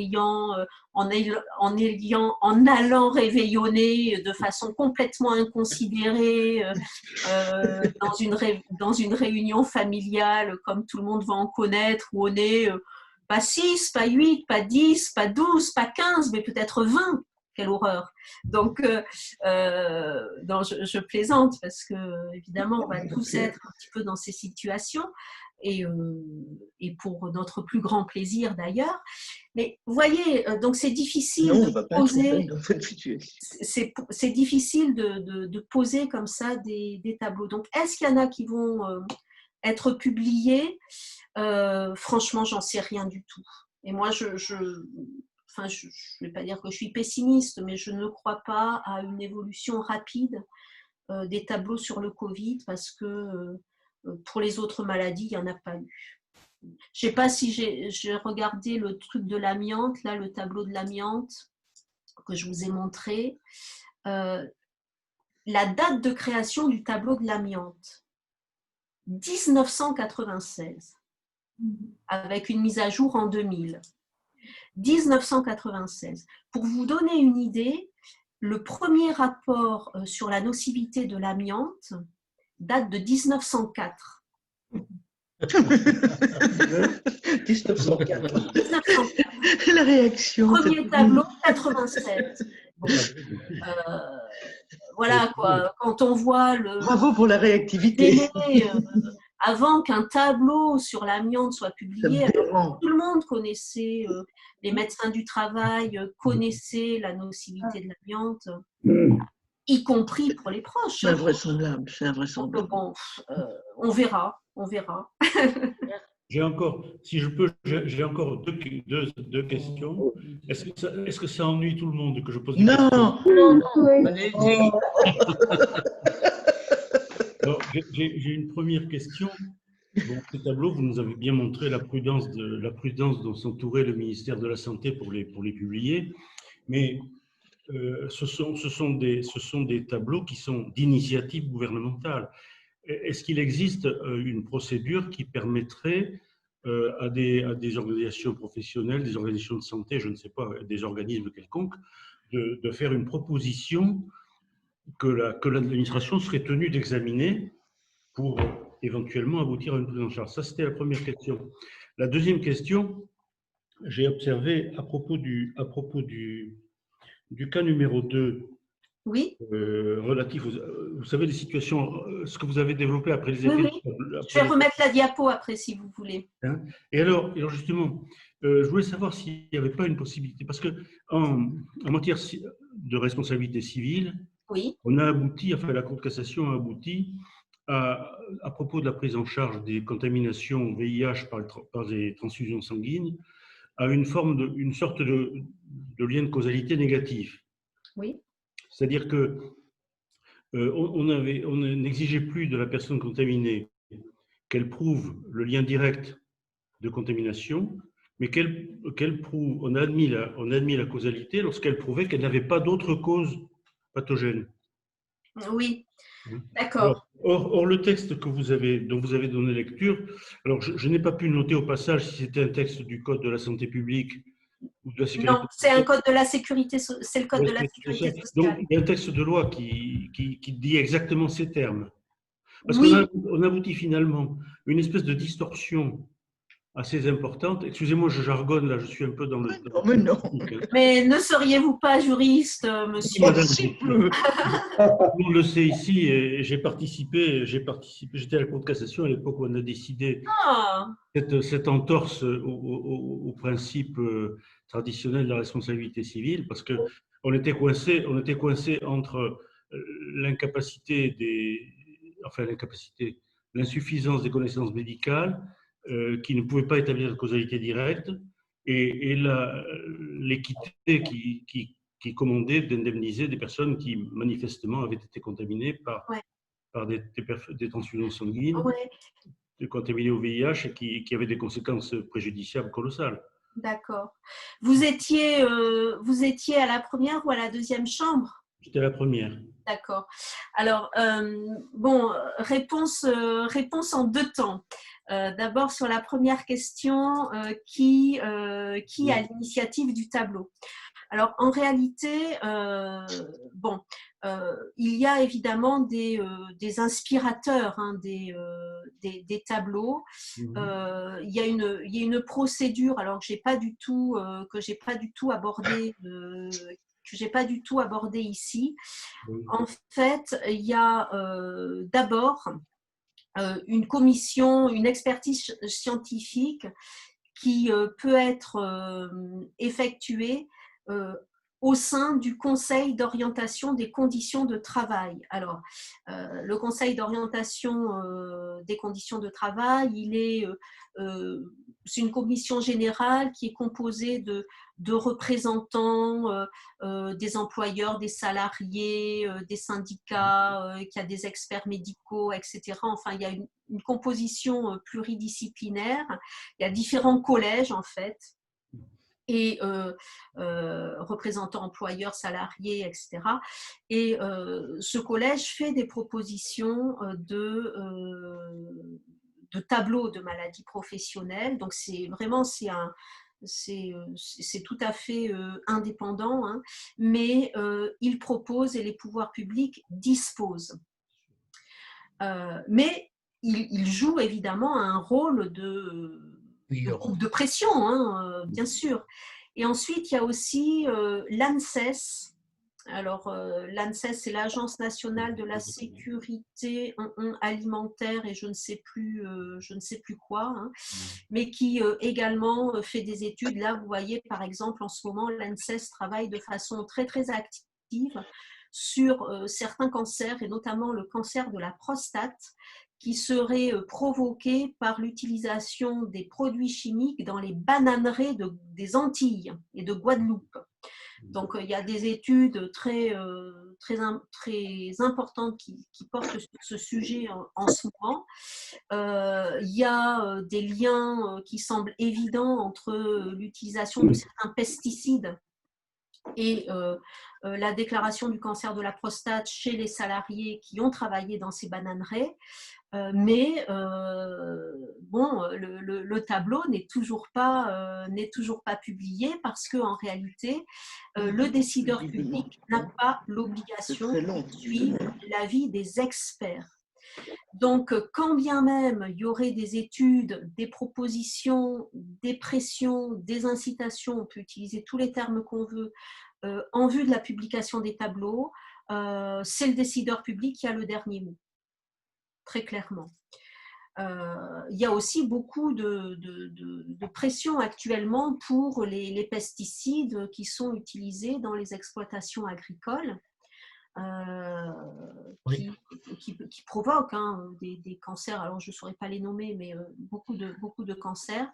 allant réveillonner de façon complètement inconsidérée dans une réunion familiale, comme tout le monde va en connaître, où on est pas 6, pas 8, pas 10, pas 12, pas 15, mais peut-être 20. Quelle horreur. Donc, non, je plaisante parce que, évidemment, on va tous être un petit peu dans ces situations et pour notre plus grand plaisir d'ailleurs. Mais vous voyez, donc c'est difficile de poser. C'est difficile de poser comme ça des tableaux. Donc, est-ce qu'il y en a qui vont être publiés? Franchement, j'en sais rien du tout. Et moi, je ne vais pas dire que je suis pessimiste, mais je ne crois pas à une évolution rapide des tableaux sur le Covid parce que pour les autres maladies, il n'y en a pas eu. Je ne sais pas si j'ai regardé le truc de l'amiante, là, le tableau de l'amiante que je vous ai montré. La date de création du tableau de l'amiante, 1996, avec une mise à jour en 2000. 1996. Pour vous donner une idée, le premier rapport sur la nocivité de l'amiante date de 1904. 1904. La réaction. Premier tableau, 87. Bon, voilà quoi, quand on voit le... Bravo pour la réactivité. Avant qu'un tableau sur l'amiante soit publié, tout le monde connaissait, les médecins du travail connaissaient la nocivité de l'amiante, y compris pour les proches. C'est invraisemblable, c'est invraisemblable. Bon, on verra, on verra. J'ai encore, si je peux, j'ai encore deux questions. Est-ce que ça ennuie tout le monde que je pose des questions? Non, allez-y. J'ai une première question. Bon, ce tableau, vous nous avez bien montré la prudence dont s'entourait le ministère de la Santé pour les publier, mais ce sont des tableaux qui sont d'initiative gouvernementale. Est-ce qu'il existe une procédure qui permettrait à des organisations professionnelles, des organisations de santé, je ne sais pas, des organismes quelconques, de faire une proposition que l'administration serait tenue d'examiner pour éventuellement aboutir à une prise en charge? Ça, c'était la première question. La deuxième question, j'ai observé à propos du cas numéro 2, oui. Relatif vous savez, les situations, ce que vous avez développé après les effets. Oui. Je vais remettre la diapo après, si vous voulez. Hein? Et alors justement, je voulais savoir s'il n'y avait pas une possibilité, parce qu'en matière de responsabilité civile, oui. on a abouti, enfin la Cour de cassation a abouti à propos de la prise en charge des contaminations VIH par des transfusions sanguines, à une sorte de lien de causalité négative. Oui. C'est-à-dire que on n'exigeait plus de la personne contaminée qu'elle prouve le lien direct de contamination, mais qu'elle prouve, on a admis la causalité lorsqu'elle prouvait qu'elle n'avait pas d'autre cause pathogène. Oui, d'accord. Or, le texte dont vous avez donné lecture, alors je n'ai pas pu noter au passage si c'était un texte du Code de la santé publique ou de la sécurité sociale. Non, c'est un code de la sécurité, c'est le Code de la sécurité sociale. Donc, il y a un texte de loi qui dit exactement ces termes. Parce oui. qu'on aboutit finalement une espèce de distorsion assez importante. Excusez-moi, je jargonne, là, je suis un peu dans le... Mais non. Mais ne seriez-vous pas juriste, monsieur? Tout le monde le sait ici, et j'ai participé, j'étais à la Cour de cassation à l'époque où on a décidé cette entorse au principe traditionnel de la responsabilité civile, parce qu'on était coincé entre l'insuffisance des connaissances médicales qui ne pouvaient pas établir de causalité directe et l'équité qui commandait d'indemniser des personnes qui manifestement avaient été contaminées par des transfusions sanguines, contaminées au VIH et qui avaient des conséquences préjudiciables colossales. D'accord. Vous étiez à la première ou à la deuxième chambre? J'étais la première. D'accord. Alors, bon, réponse en deux temps. D'abord, sur la première question, qui a l'initiative du tableau? Alors, en réalité, bon, il y a évidemment des inspirateurs, hein, des tableaux. Il y a une procédure, alors que j'ai pas du tout abordé, que j'ai pas du tout abordé ici. En fait, il y a d'abord une commission, une expertise scientifique qui peut être effectuée au sein du Conseil d'orientation des conditions de travail. Alors, le Conseil d'orientation des conditions de travail, c'est une commission générale qui est composée de représentants des employeurs, des salariés, des syndicats, qui a des experts médicaux, etc. Enfin, il y a une composition pluridisciplinaire. Il y a différents collèges, en fait, et représentants employeurs, salariés, etc. Et ce collège fait des propositions de tableaux de maladies professionnelles. Donc, c'est tout à fait indépendant, hein, mais il propose et les pouvoirs publics disposent. Mais il joue évidemment un rôle de pression, hein, bien sûr. Et ensuite, il y a aussi l'ANSES. Alors, l'ANSES, c'est l'Agence nationale de la sécurité alimentaire et je ne sais plus quoi, hein, mais qui également fait des études. Là, vous voyez, par exemple, en ce moment, l'ANSES travaille de façon très, très active sur certains cancers, et notamment le cancer de la prostate, qui serait provoqué par l'utilisation des produits chimiques dans les bananeraies des Antilles et de Guadeloupe. Donc, il y a des études très importantes qui portent sur ce sujet en ce moment. Il y a des liens qui semblent évidents entre l'utilisation de certains pesticides et la déclaration du cancer de la prostate chez les salariés qui ont travaillé dans ces bananeraies. Mais bon, le tableau n'est toujours pas publié parce qu'en réalité, le décideur public n'a pas l'obligation de suivre l'avis des experts. Donc, quand bien même il y aurait des études, des propositions, des pressions, des incitations, on peut utiliser tous les termes qu'on veut, en vue de la publication des tableaux, c'est le décideur public qui a le dernier mot, très clairement. Il y a aussi beaucoup de pression actuellement pour les pesticides qui sont utilisés dans les exploitations agricoles. Qui provoquent des cancers. Alors, je ne saurais pas les nommer, mais beaucoup de cancers.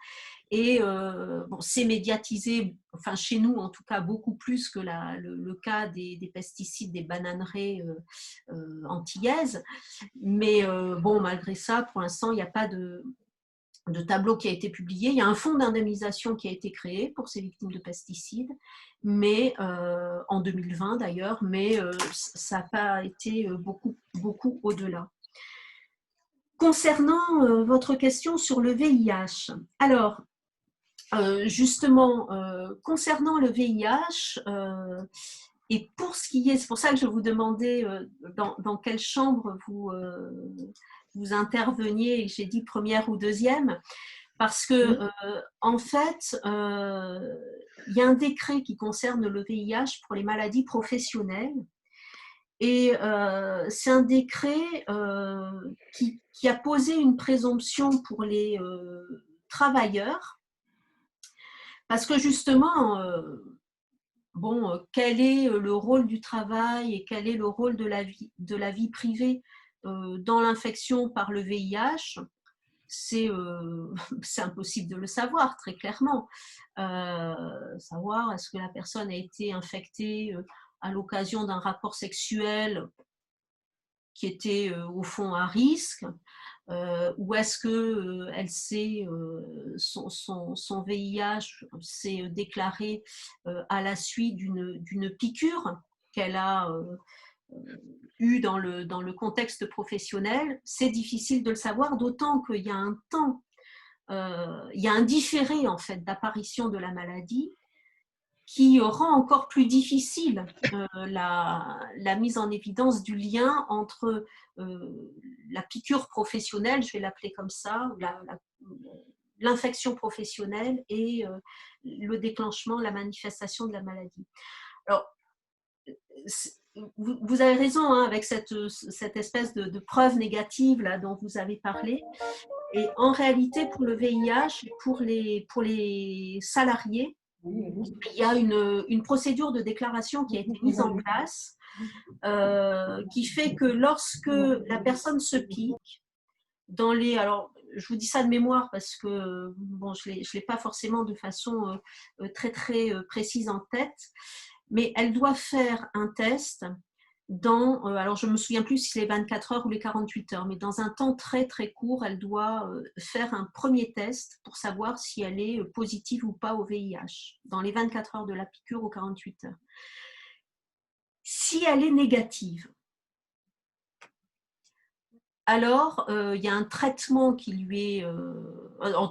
Et bon, c'est médiatisé, enfin chez nous en tout cas, beaucoup plus que le cas des pesticides, des bananeraies antillaises. Mais bon, malgré ça, pour l'instant, il n'y a pas de tableau qui a été publié. Il y a un fonds d'indemnisation qui a été créé pour ces victimes de pesticides, mais en 2020 d'ailleurs, mais ça n'a pas été beaucoup au-delà. Concernant votre question sur le VIH, alors justement, concernant le VIH, et pour ce qui est, c'est pour ça que je vous demandais dans quelle chambre vous interveniez, et j'ai dit première ou deuxième, parce que en fait, il y a un décret qui concerne le VIH pour les maladies professionnelles, et c'est un décret qui a posé une présomption pour les travailleurs, parce que justement, bon, quel est le rôle du travail et quel est le rôle de la vie privée dans l'infection par le VIH, c'est impossible de le savoir, très clairement. Savoir est-ce que la personne a été infectée à l'occasion d'un rapport sexuel qui était au fond à risque, ou est-ce que son VIH s'est déclaré à la suite d'une piqûre. qu'elle a eu dans le contexte professionnel, c'est difficile de le savoir, d'autant qu'il y a un temps, il y a un différé en fait d'apparition de la maladie qui rend encore plus difficile la mise en évidence du lien entre la piqûre professionnelle, je vais l'appeler comme ça, l'infection professionnelle et le déclenchement, la manifestation de la maladie. Alors, vous avez raison hein, avec cette espèce de preuve négative là, dont vous avez parlé. Et en réalité, pour le VIH, pour les salariés, il y a une procédure de déclaration qui a été mise en place qui fait que lorsque la personne se pique, alors je vous dis ça de mémoire parce que bon, je l'ai pas forcément de façon très très précise en tête, mais elle doit faire un test alors je me souviens plus si c'est les 24 heures ou les 48 heures, mais dans un temps très très court, elle doit faire un premier test pour savoir si elle est positive ou pas au VIH, dans les 24 heures de la piqûre aux 48 heures. Si elle est négative, alors il y a un traitement qui lui est,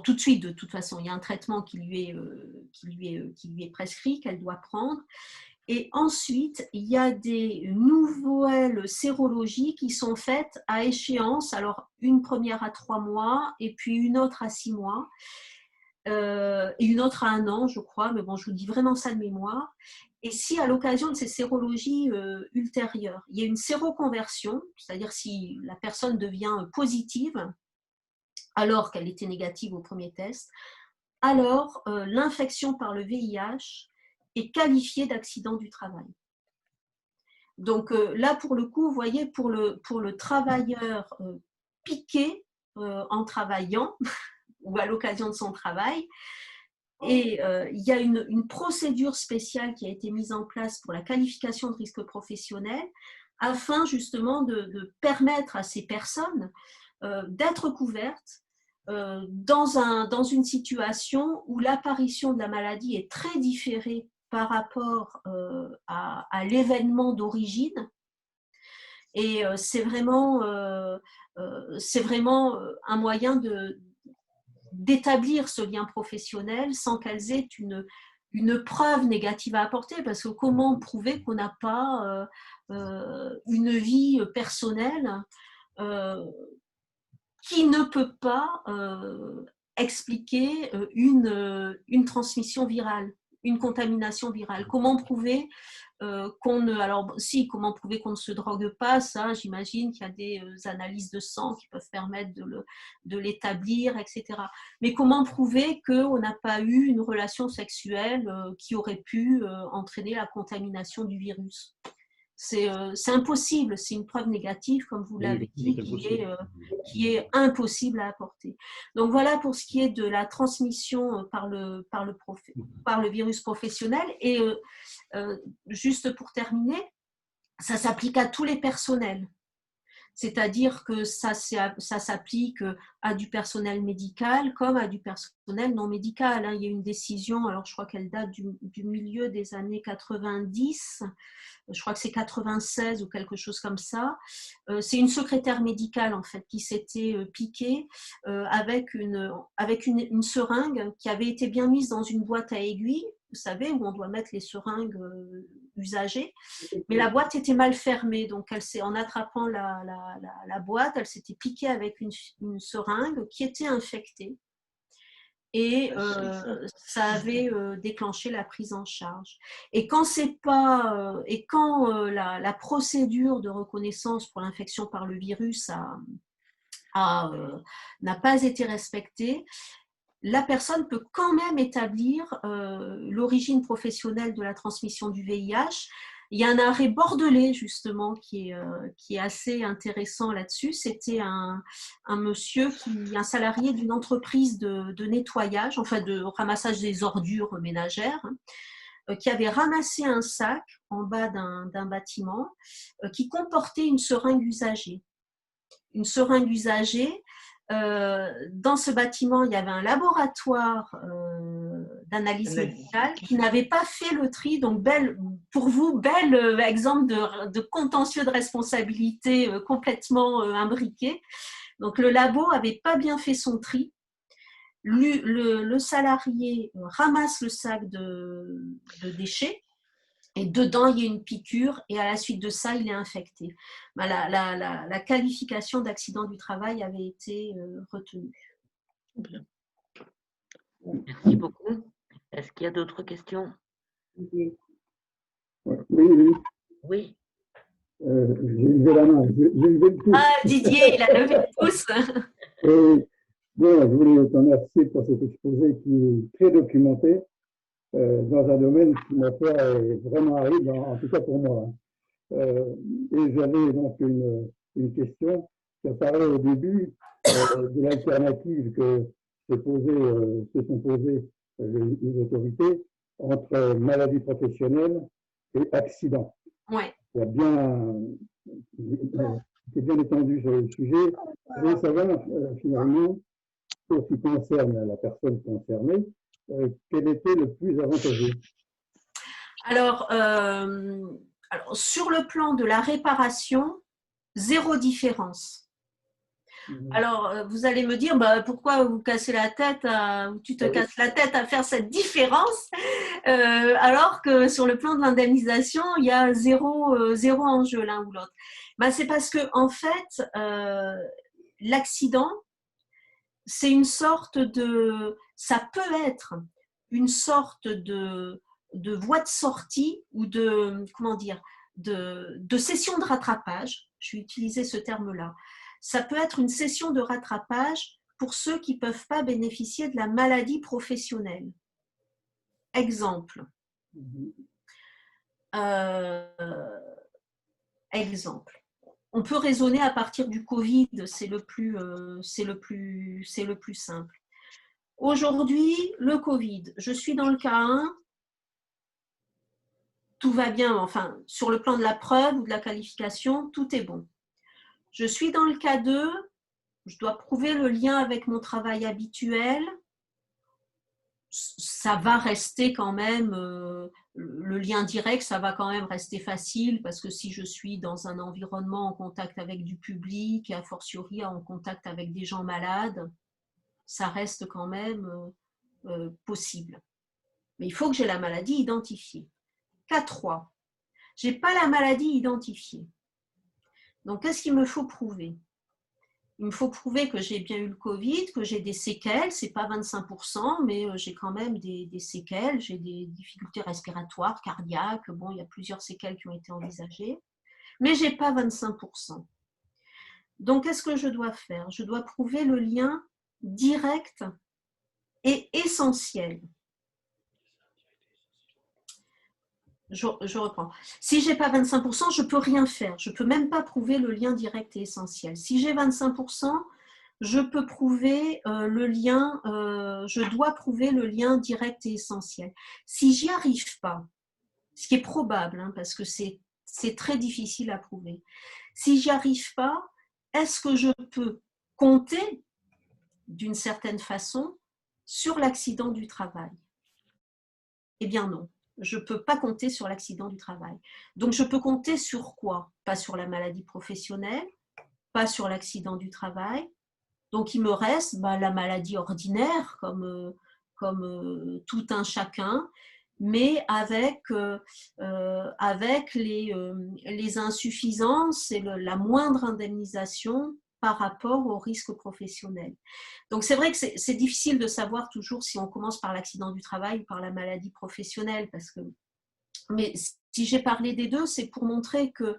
tout de suite de toute façon, il y a un traitement qui lui est prescrit, qu'elle doit prendre. Et ensuite, il y a des nouvelles sérologies qui sont faites à échéance. Alors, une première à 3 mois et puis une autre à 6 mois et une autre à 1 an, je crois. Mais bon, je vous dis vraiment ça de mémoire. Et si à l'occasion de ces sérologies ultérieures, il y a une séroconversion, c'est-à-dire si la personne devient positive alors qu'elle était négative au premier test, alors l'infection par le VIH est qualifié d'accident du travail. Donc là, pour le coup, vous voyez, pour le travailleur piqué en travaillant ou à l'occasion de son travail, et il y a une procédure spéciale qui a été mise en place pour la qualification de risque professionnel afin justement de permettre à ces personnes d'être couvertes dans une situation où l'apparition de la maladie est très différée par rapport à l'événement d'origine. Et c'est vraiment un moyen d'établir ce lien professionnel sans qu'elles aient une preuve négative à apporter, parce que comment prouver qu'on n'a pas une vie personnelle qui ne peut pas expliquer une transmission virale, une contamination virale. Comment prouver comment prouver qu'on ne se drogue pas, ça, j'imagine qu'il y a des analyses de sang qui peuvent permettre de l'établir, etc. Mais comment prouver qu'on n'a pas eu une relation sexuelle qui aurait pu entraîner la contamination du virus ? C'est impossible, c'est une preuve négative, comme vous l'avez dit, qui est impossible à apporter. Donc voilà pour ce qui est de la transmission par le virus professionnel. Et juste pour terminer, ça s'applique à tous les personnels. C'est-à-dire que ça s'applique à du personnel médical comme à du personnel non médical. Il y a une décision, alors je crois qu'elle date du milieu des années 90, je crois que c'est 96 ou quelque chose comme ça. C'est une secrétaire médicale en fait qui s'était piquée avec une seringue qui avait été bien mise dans une boîte à aiguilles, vous savez, où on doit mettre les seringues usagées. Mais la boîte était mal fermée, donc en attrapant la boîte, elle s'était piquée avec une seringue qui était infectée. Et ça avait déclenché la prise en charge. Et quand la procédure de reconnaissance pour l'infection par le virus n'a pas été respectée, la personne peut quand même établir l'origine professionnelle de la transmission du VIH. Il y a un arrêt bordelais, justement, qui est assez intéressant là-dessus. C'était un salarié d'une entreprise de nettoyage, enfin de ramassage des ordures ménagères, qui avait ramassé un sac en bas d'un bâtiment qui comportait une seringue usagée. Une seringue usagée Dans ce bâtiment, il y avait un laboratoire d'analyse médicale qui n'avait pas fait le tri. Donc, pour vous, bel exemple de contentieux de responsabilité complètement imbriqué. Donc, le labo n'avait pas bien fait son tri. Le salarié ramasse le sac de déchets et dedans, il y a une piqûre et à la suite de ça, il est infecté. La qualification d'accident du travail avait été retenue. Bien. Merci beaucoup. Est-ce qu'il y a d'autres questions? Oui, oui. Oui. J'ai levé la main. J'ai levé le pouce. Ah, Didier, il a levé le pouce. Bon, je voulais te remercier pour cet exposé qui est très documenté dans un domaine qui, ma foi, est vraiment aride, en tout cas pour moi. Et j'avais donc une question qui apparaît au début de l'alternative que se sont posées les autorités entre maladie professionnelle et accident. Ouais. Il y a bien, c'est bien étendu sur le sujet. Je voulais savoir finalement, pour ce qui concerne la personne concernée, quel était le plus avantageux? Alors, sur le plan de la réparation, zéro différence. Alors, vous allez me dire, pourquoi vous cassez la tête, tu te casses la tête à faire cette différence, alors que sur le plan de l'indemnisation, il y a zéro enjeu l'un ou l'autre. C'est parce que, en fait, l'accident, c'est une sorte de, ça peut être une sorte de voie de sortie ou de, comment dire, de session de rattrapage. Je vais utiliser ce terme-là. Ça peut être une session de rattrapage pour ceux qui ne peuvent pas bénéficier de la maladie professionnelle. Exemple. Exemple. On peut raisonner à partir du Covid, c'est le plus simple. Aujourd'hui, le Covid, je suis dans le cas 1, tout va bien, enfin, sur le plan de la preuve ou de la qualification, tout est bon. Je suis dans le cas 2, je dois prouver le lien avec mon travail habituel. Ça va rester quand même, le lien direct, ça va quand même rester facile parce que si je suis dans un environnement en contact avec du public et a fortiori en contact avec des gens malades, ça reste quand même possible. Mais il faut que j'ai la maladie identifiée. Cas 3, je n'ai pas la maladie identifiée. Donc, qu'est-ce qu'il me faut prouver? Il me faut prouver que j'ai bien eu le Covid, que j'ai des séquelles, ce n'est pas 25%, mais j'ai quand même des séquelles, j'ai des difficultés respiratoires, cardiaques, bon, il y a plusieurs séquelles qui ont été envisagées, mais je n'ai pas 25%. Donc, qu'est-ce que je dois faire? Je dois prouver le lien direct et essentiel. Je reprends. Si je n'ai pas 25%, je ne peux rien faire. Je ne peux même pas prouver le lien direct et essentiel. Si j'ai 25%, je peux prouver le lien, je dois prouver le lien direct et essentiel. Si j'y arrive pas, ce qui est probable, hein, parce que c'est très difficile à prouver. Si j'y arrive pas, est-ce que je peux compter d'une certaine façon sur l'accident du travail? Eh bien non. Je ne peux pas compter sur l'accident du travail. Donc, je peux compter sur quoi? Pas sur la maladie professionnelle, pas sur l'accident du travail. Donc, il me reste la maladie ordinaire, comme tout un chacun, mais avec les insuffisances et la moindre indemnisation par rapport au risque professionnel. Donc, c'est vrai que c'est difficile de savoir toujours si on commence par l'accident du travail ou par la maladie professionnelle. Mais si j'ai parlé des deux, c'est pour montrer que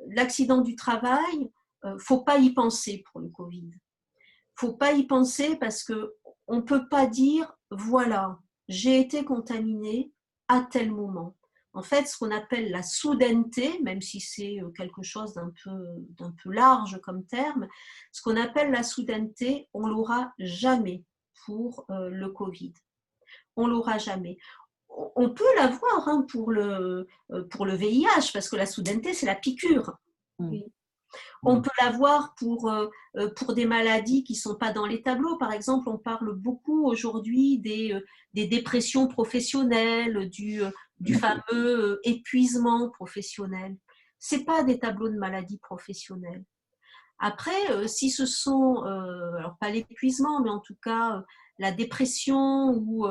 l'accident du travail, il ne faut pas y penser pour le Covid. Il ne faut pas y penser parce qu'on ne peut pas dire, voilà, j'ai été contaminé à tel moment. En fait, ce qu'on appelle la soudaineté, même si c'est quelque chose d'un peu large comme terme, ce qu'on appelle la soudaineté, on ne l'aura jamais pour le Covid. On ne l'aura jamais. On peut l'avoir pour le VIH, parce que la soudaineté, c'est la piqûre. Oui. On peut l'avoir pour des maladies qui ne sont pas dans les tableaux. Par exemple, on parle beaucoup aujourd'hui des dépressions professionnelles, du fameux épuisement professionnel. Ce n'est pas des tableaux de maladies professionnelles. Après, si ce sont, alors pas l'épuisement, mais en tout cas la dépression ou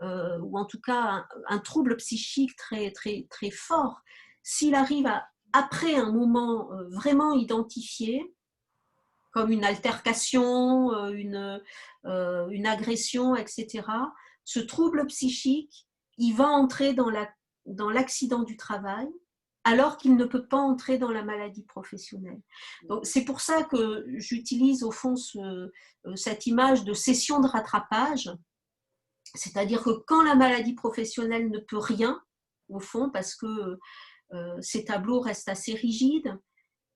en tout cas un trouble psychique très, très, très fort, s'il arrive après un moment vraiment identifié, comme une altercation, une agression, etc., ce trouble psychique, il va entrer dans l'accident du travail, alors qu'il ne peut pas entrer dans la maladie professionnelle. Donc, c'est pour ça que j'utilise au fond cette image de session de rattrapage, c'est-à-dire que quand la maladie professionnelle ne peut rien, au fond, parce que ces tableaux restent assez rigides,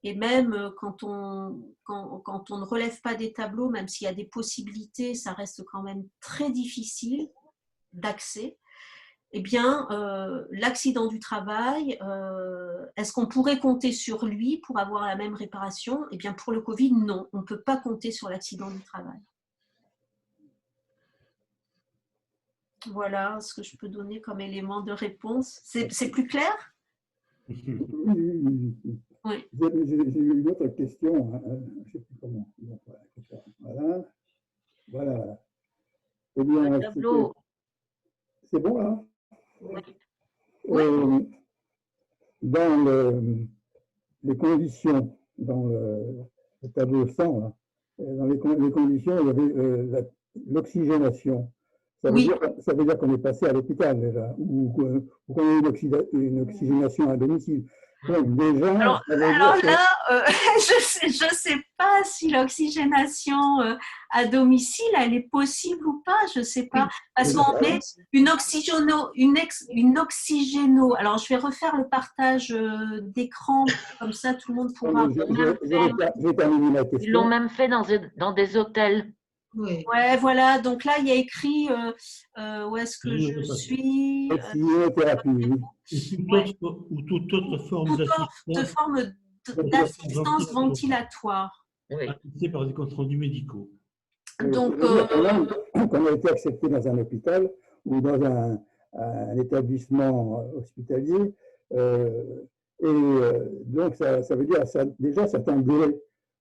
et même quand on ne relève pas des tableaux, même s'il y a des possibilités, ça reste quand même très difficile d'accès. Eh bien, l'accident du travail, est-ce qu'on pourrait compter sur lui pour avoir la même réparation? Eh bien, pour le Covid, non. On ne peut pas compter sur l'accident du travail. Voilà ce que je peux donner comme élément de réponse. C'est plus clair? Oui. J'ai une autre question. Je ne sais plus comment. Voilà. Voilà. Eh bien, c'est bon, là? Oui. Dans les conditions, dans le tableau 100, là, dans les conditions, il y avait l'oxygénation. Ça veut dire qu'on est passé à l'hôpital déjà, ou qu'on a eu une oxygénation à domicile. Donc déjà, alors là, je ne sais pas si l'oxygénation à domicile, elle est possible ou pas, je ne sais pas. Parce qu'on met une oxygéno. Alors, je vais refaire le partage d'écran, comme ça tout le monde pourra. Ils l'ont même fait dans des hôtels. Oui. Ouais, voilà. Donc là, il y a écrit où est-ce que je suis. Ou toute autre forme d'assistance ventilatoire. Oui. Par des comptes rendus médicaux. Donc, on a été accepté dans un hôpital ou dans un établissement hospitalier. Donc, ça veut dire déjà certains délais.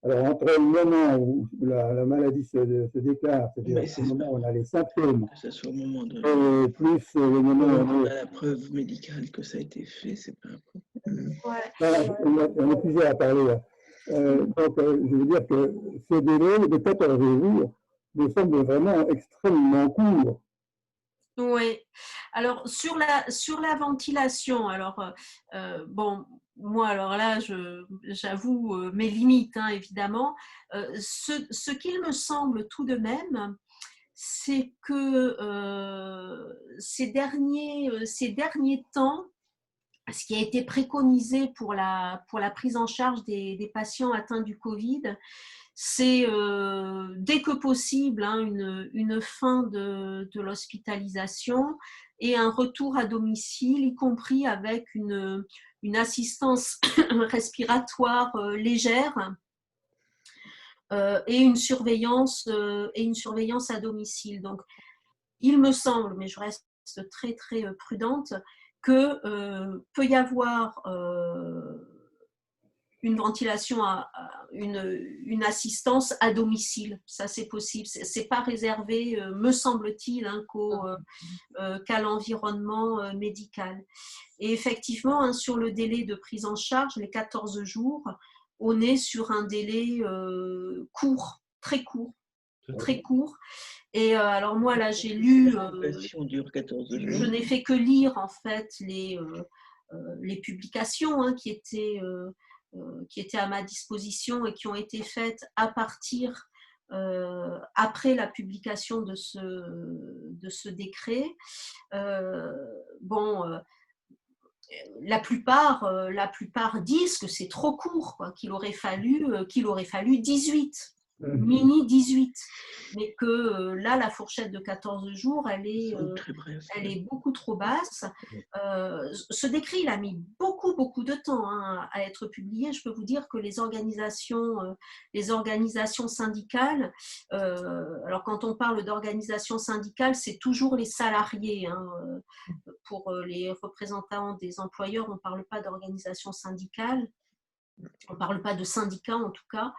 Alors, entre le moment où la maladie se déclare, c'est-à-dire le moment où on a les symptômes, et plus le moment où on a la preuve médicale que ça a été fait, c'est pas un problème. On est plusieurs à parler là. Donc, je veux dire que ce délai de 14 jours me semble vraiment extrêmement court. Oui. Alors, sur la ventilation, alors, bon, moi, alors là, j'avoue mes limites, hein, évidemment. Ce qu'il me semble tout de même, c'est que ces derniers temps, ce qui a été préconisé pour la prise en charge des patients atteints du Covid, c'est dès que possible hein, une fin de l'hospitalisation et un retour à domicile, y compris avec une assistance respiratoire légère et une surveillance à domicile. Donc, il me semble, mais je reste très très prudente, que peut y avoir une ventilation, une assistance à domicile. Ça, c'est possible. Ce n'est pas réservé, me semble-t-il, hein, qu'à l'environnement médical. Et effectivement, hein, sur le délai de prise en charge, les 14 jours, on est sur un délai court, très court. Très court. Et alors moi, là, j'ai lu... je n'ai fait que lire, en fait, les publications hein, qui étaient à ma disposition et qui ont été faites à partir après la publication de ce décret. La plupart disent que c'est trop court, qu'il aurait fallu 18. mini 18. Mais que là, la fourchette de 14 jours, elle est beaucoup trop basse. Ce décret, il a mis beaucoup de temps à être publié. Je peux vous dire que les organisations syndicales, alors quand on parle d'organisations syndicales, c'est toujours les salariés. Pour les représentants des employeurs, on ne parle pas d'organisation syndicale. On ne parle pas de syndicats en tout cas.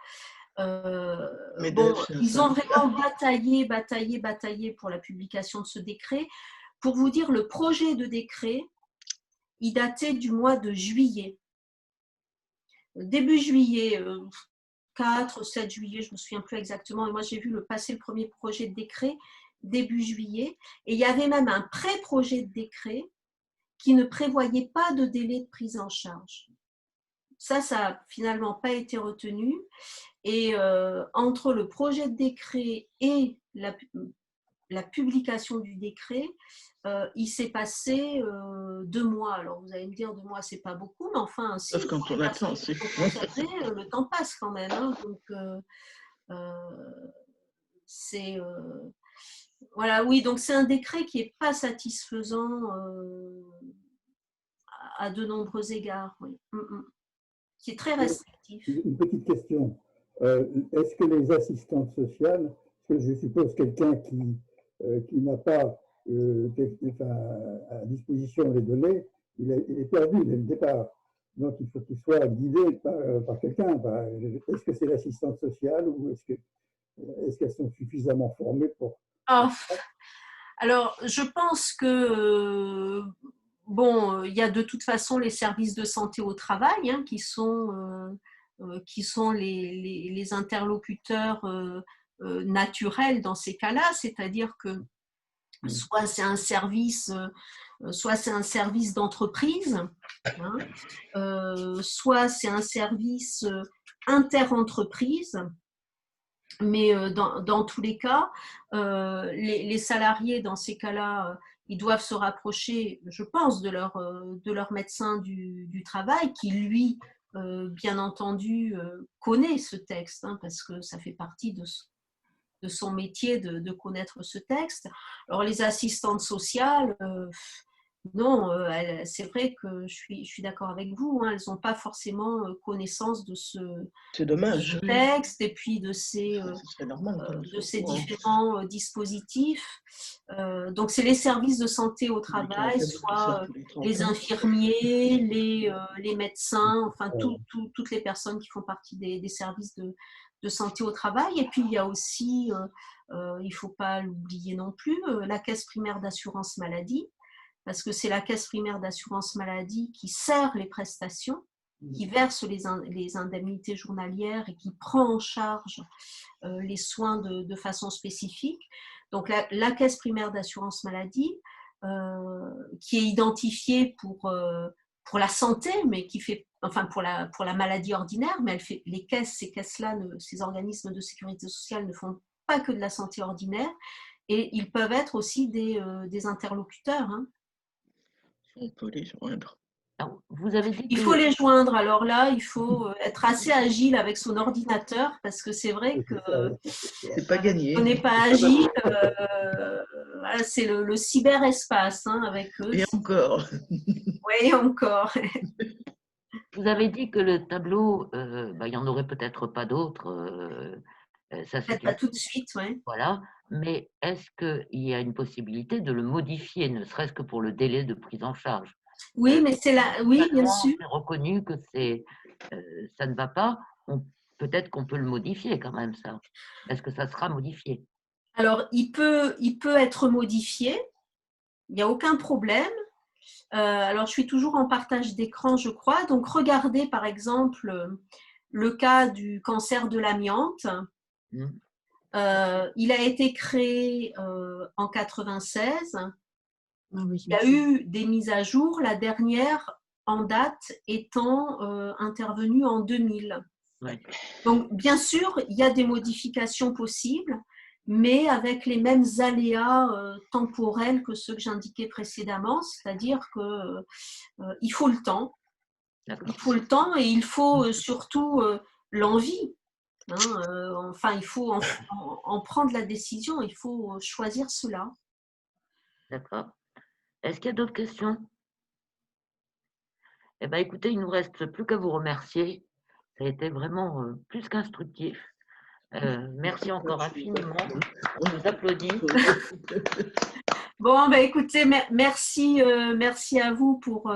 Ils ont vraiment bataillé pour la publication de ce décret. Pour vous dire, le projet de décret, il datait du mois de juillet. Début juillet, 4, 7 juillet, je ne me souviens plus exactement. Et moi, j'ai vu passer le premier projet de décret début juillet. Et il y avait même un pré-projet de décret qui ne prévoyait pas de délai de prise en charge. Ça n'a finalement pas été retenu. Et entre le projet de décret et la publication du décret, il s'est passé 2 mois. Alors vous allez me dire 2 mois, c'est pas beaucoup, mais enfin, si, sauf quand on attend, c'est le temps passe quand même. Donc c'est voilà, oui. Donc c'est un décret qui est pas satisfaisant à de nombreux égards. Oui. Qui est très restrictif. Une petite question. Est-ce que les assistantes sociales, parce que je suppose quelqu'un qui n'a pas à disposition les données, il est perdu dès le départ. Donc il faut qu'il soit guidé par quelqu'un. Est-ce que c'est l'assistante sociale ou est-ce qu'elles sont suffisamment formées pour… Alors, je pense que… Bon, il y a de toute façon les services de santé au travail qui sont les interlocuteurs naturels dans ces cas-là, c'est-à-dire que soit c'est un service d'entreprise, soit c'est un service interentreprise. Mais dans tous les cas, les salariés dans ces cas-là, ils doivent se rapprocher, je pense, de leur médecin du travail qui, lui, bien entendu, connaît ce texte, parce que ça fait partie de son métier de connaître ce texte. Alors, les assistantes sociales, non, c'est vrai que je suis d'accord avec vous, elles n'ont pas forcément connaissance de ce texte et puis de ces différents dispositifs. Donc, c'est les services de santé au travail, soit les infirmiers, les médecins, enfin toutes les personnes qui font partie des services de santé au travail. Et puis, il y a aussi, il ne faut pas l'oublier non plus, la caisse primaire d'assurance maladie, parce que c'est la caisse primaire d'assurance maladie qui sert les prestations, qui verse les indemnités journalières et qui prend en charge les soins de façon spécifique. Donc la caisse primaire d'assurance maladie, qui est identifiée pour la santé, mais qui fait, enfin pour la maladie ordinaire, mais ces caisses-là, ces organismes de sécurité sociale ne font pas que de la santé ordinaire, et ils peuvent être aussi des interlocuteurs. Il faut les joindre. Alors, vous avez dit il faut les joindre. Alors là, il faut être assez agile avec son ordinateur, parce que c'est vrai que c'est pas gagné. On n'est pas agile. Voilà, c'est le cyberespace avec eux. Et encore. Oui, encore. Vous avez dit que le tableau, il n'y en aurait peut-être pas d'autres. Peut-être pas tout de suite, oui. Voilà. Mais est-ce qu'il y a une possibilité de le modifier, ne serait-ce que pour le délai de prise en charge? Oui, mais oui, bien sûr. C'est reconnu que ça ne va pas. Peut-être qu'on peut le modifier quand même, ça. Est-ce que ça sera modifié? Alors, il peut être modifié. Il n'y a aucun problème. Alors, je suis toujours en partage d'écran, je crois. Donc, regardez, par exemple, le cas du cancer de l'amiante. Il a été créé en 1996. Il y a eu des mises à jour, la dernière en date étant intervenue en 2000. Ouais. Donc, bien sûr, il y a des modifications possibles, mais avec les mêmes aléas temporels que ceux que j'indiquais précédemment, c'est-à-dire qu'il faut le temps. Il faut le temps et il faut surtout l'envie. Enfin, il faut en prendre la décision, il faut choisir cela. D'accord. Est-ce qu'il y a d'autres questions? Eh bien, écoutez, il ne nous reste plus qu'à vous remercier. Ça a été vraiment plus qu'instructif. Merci encore infiniment. On vous applaudit. Bon, ben écoutez, merci à vous pour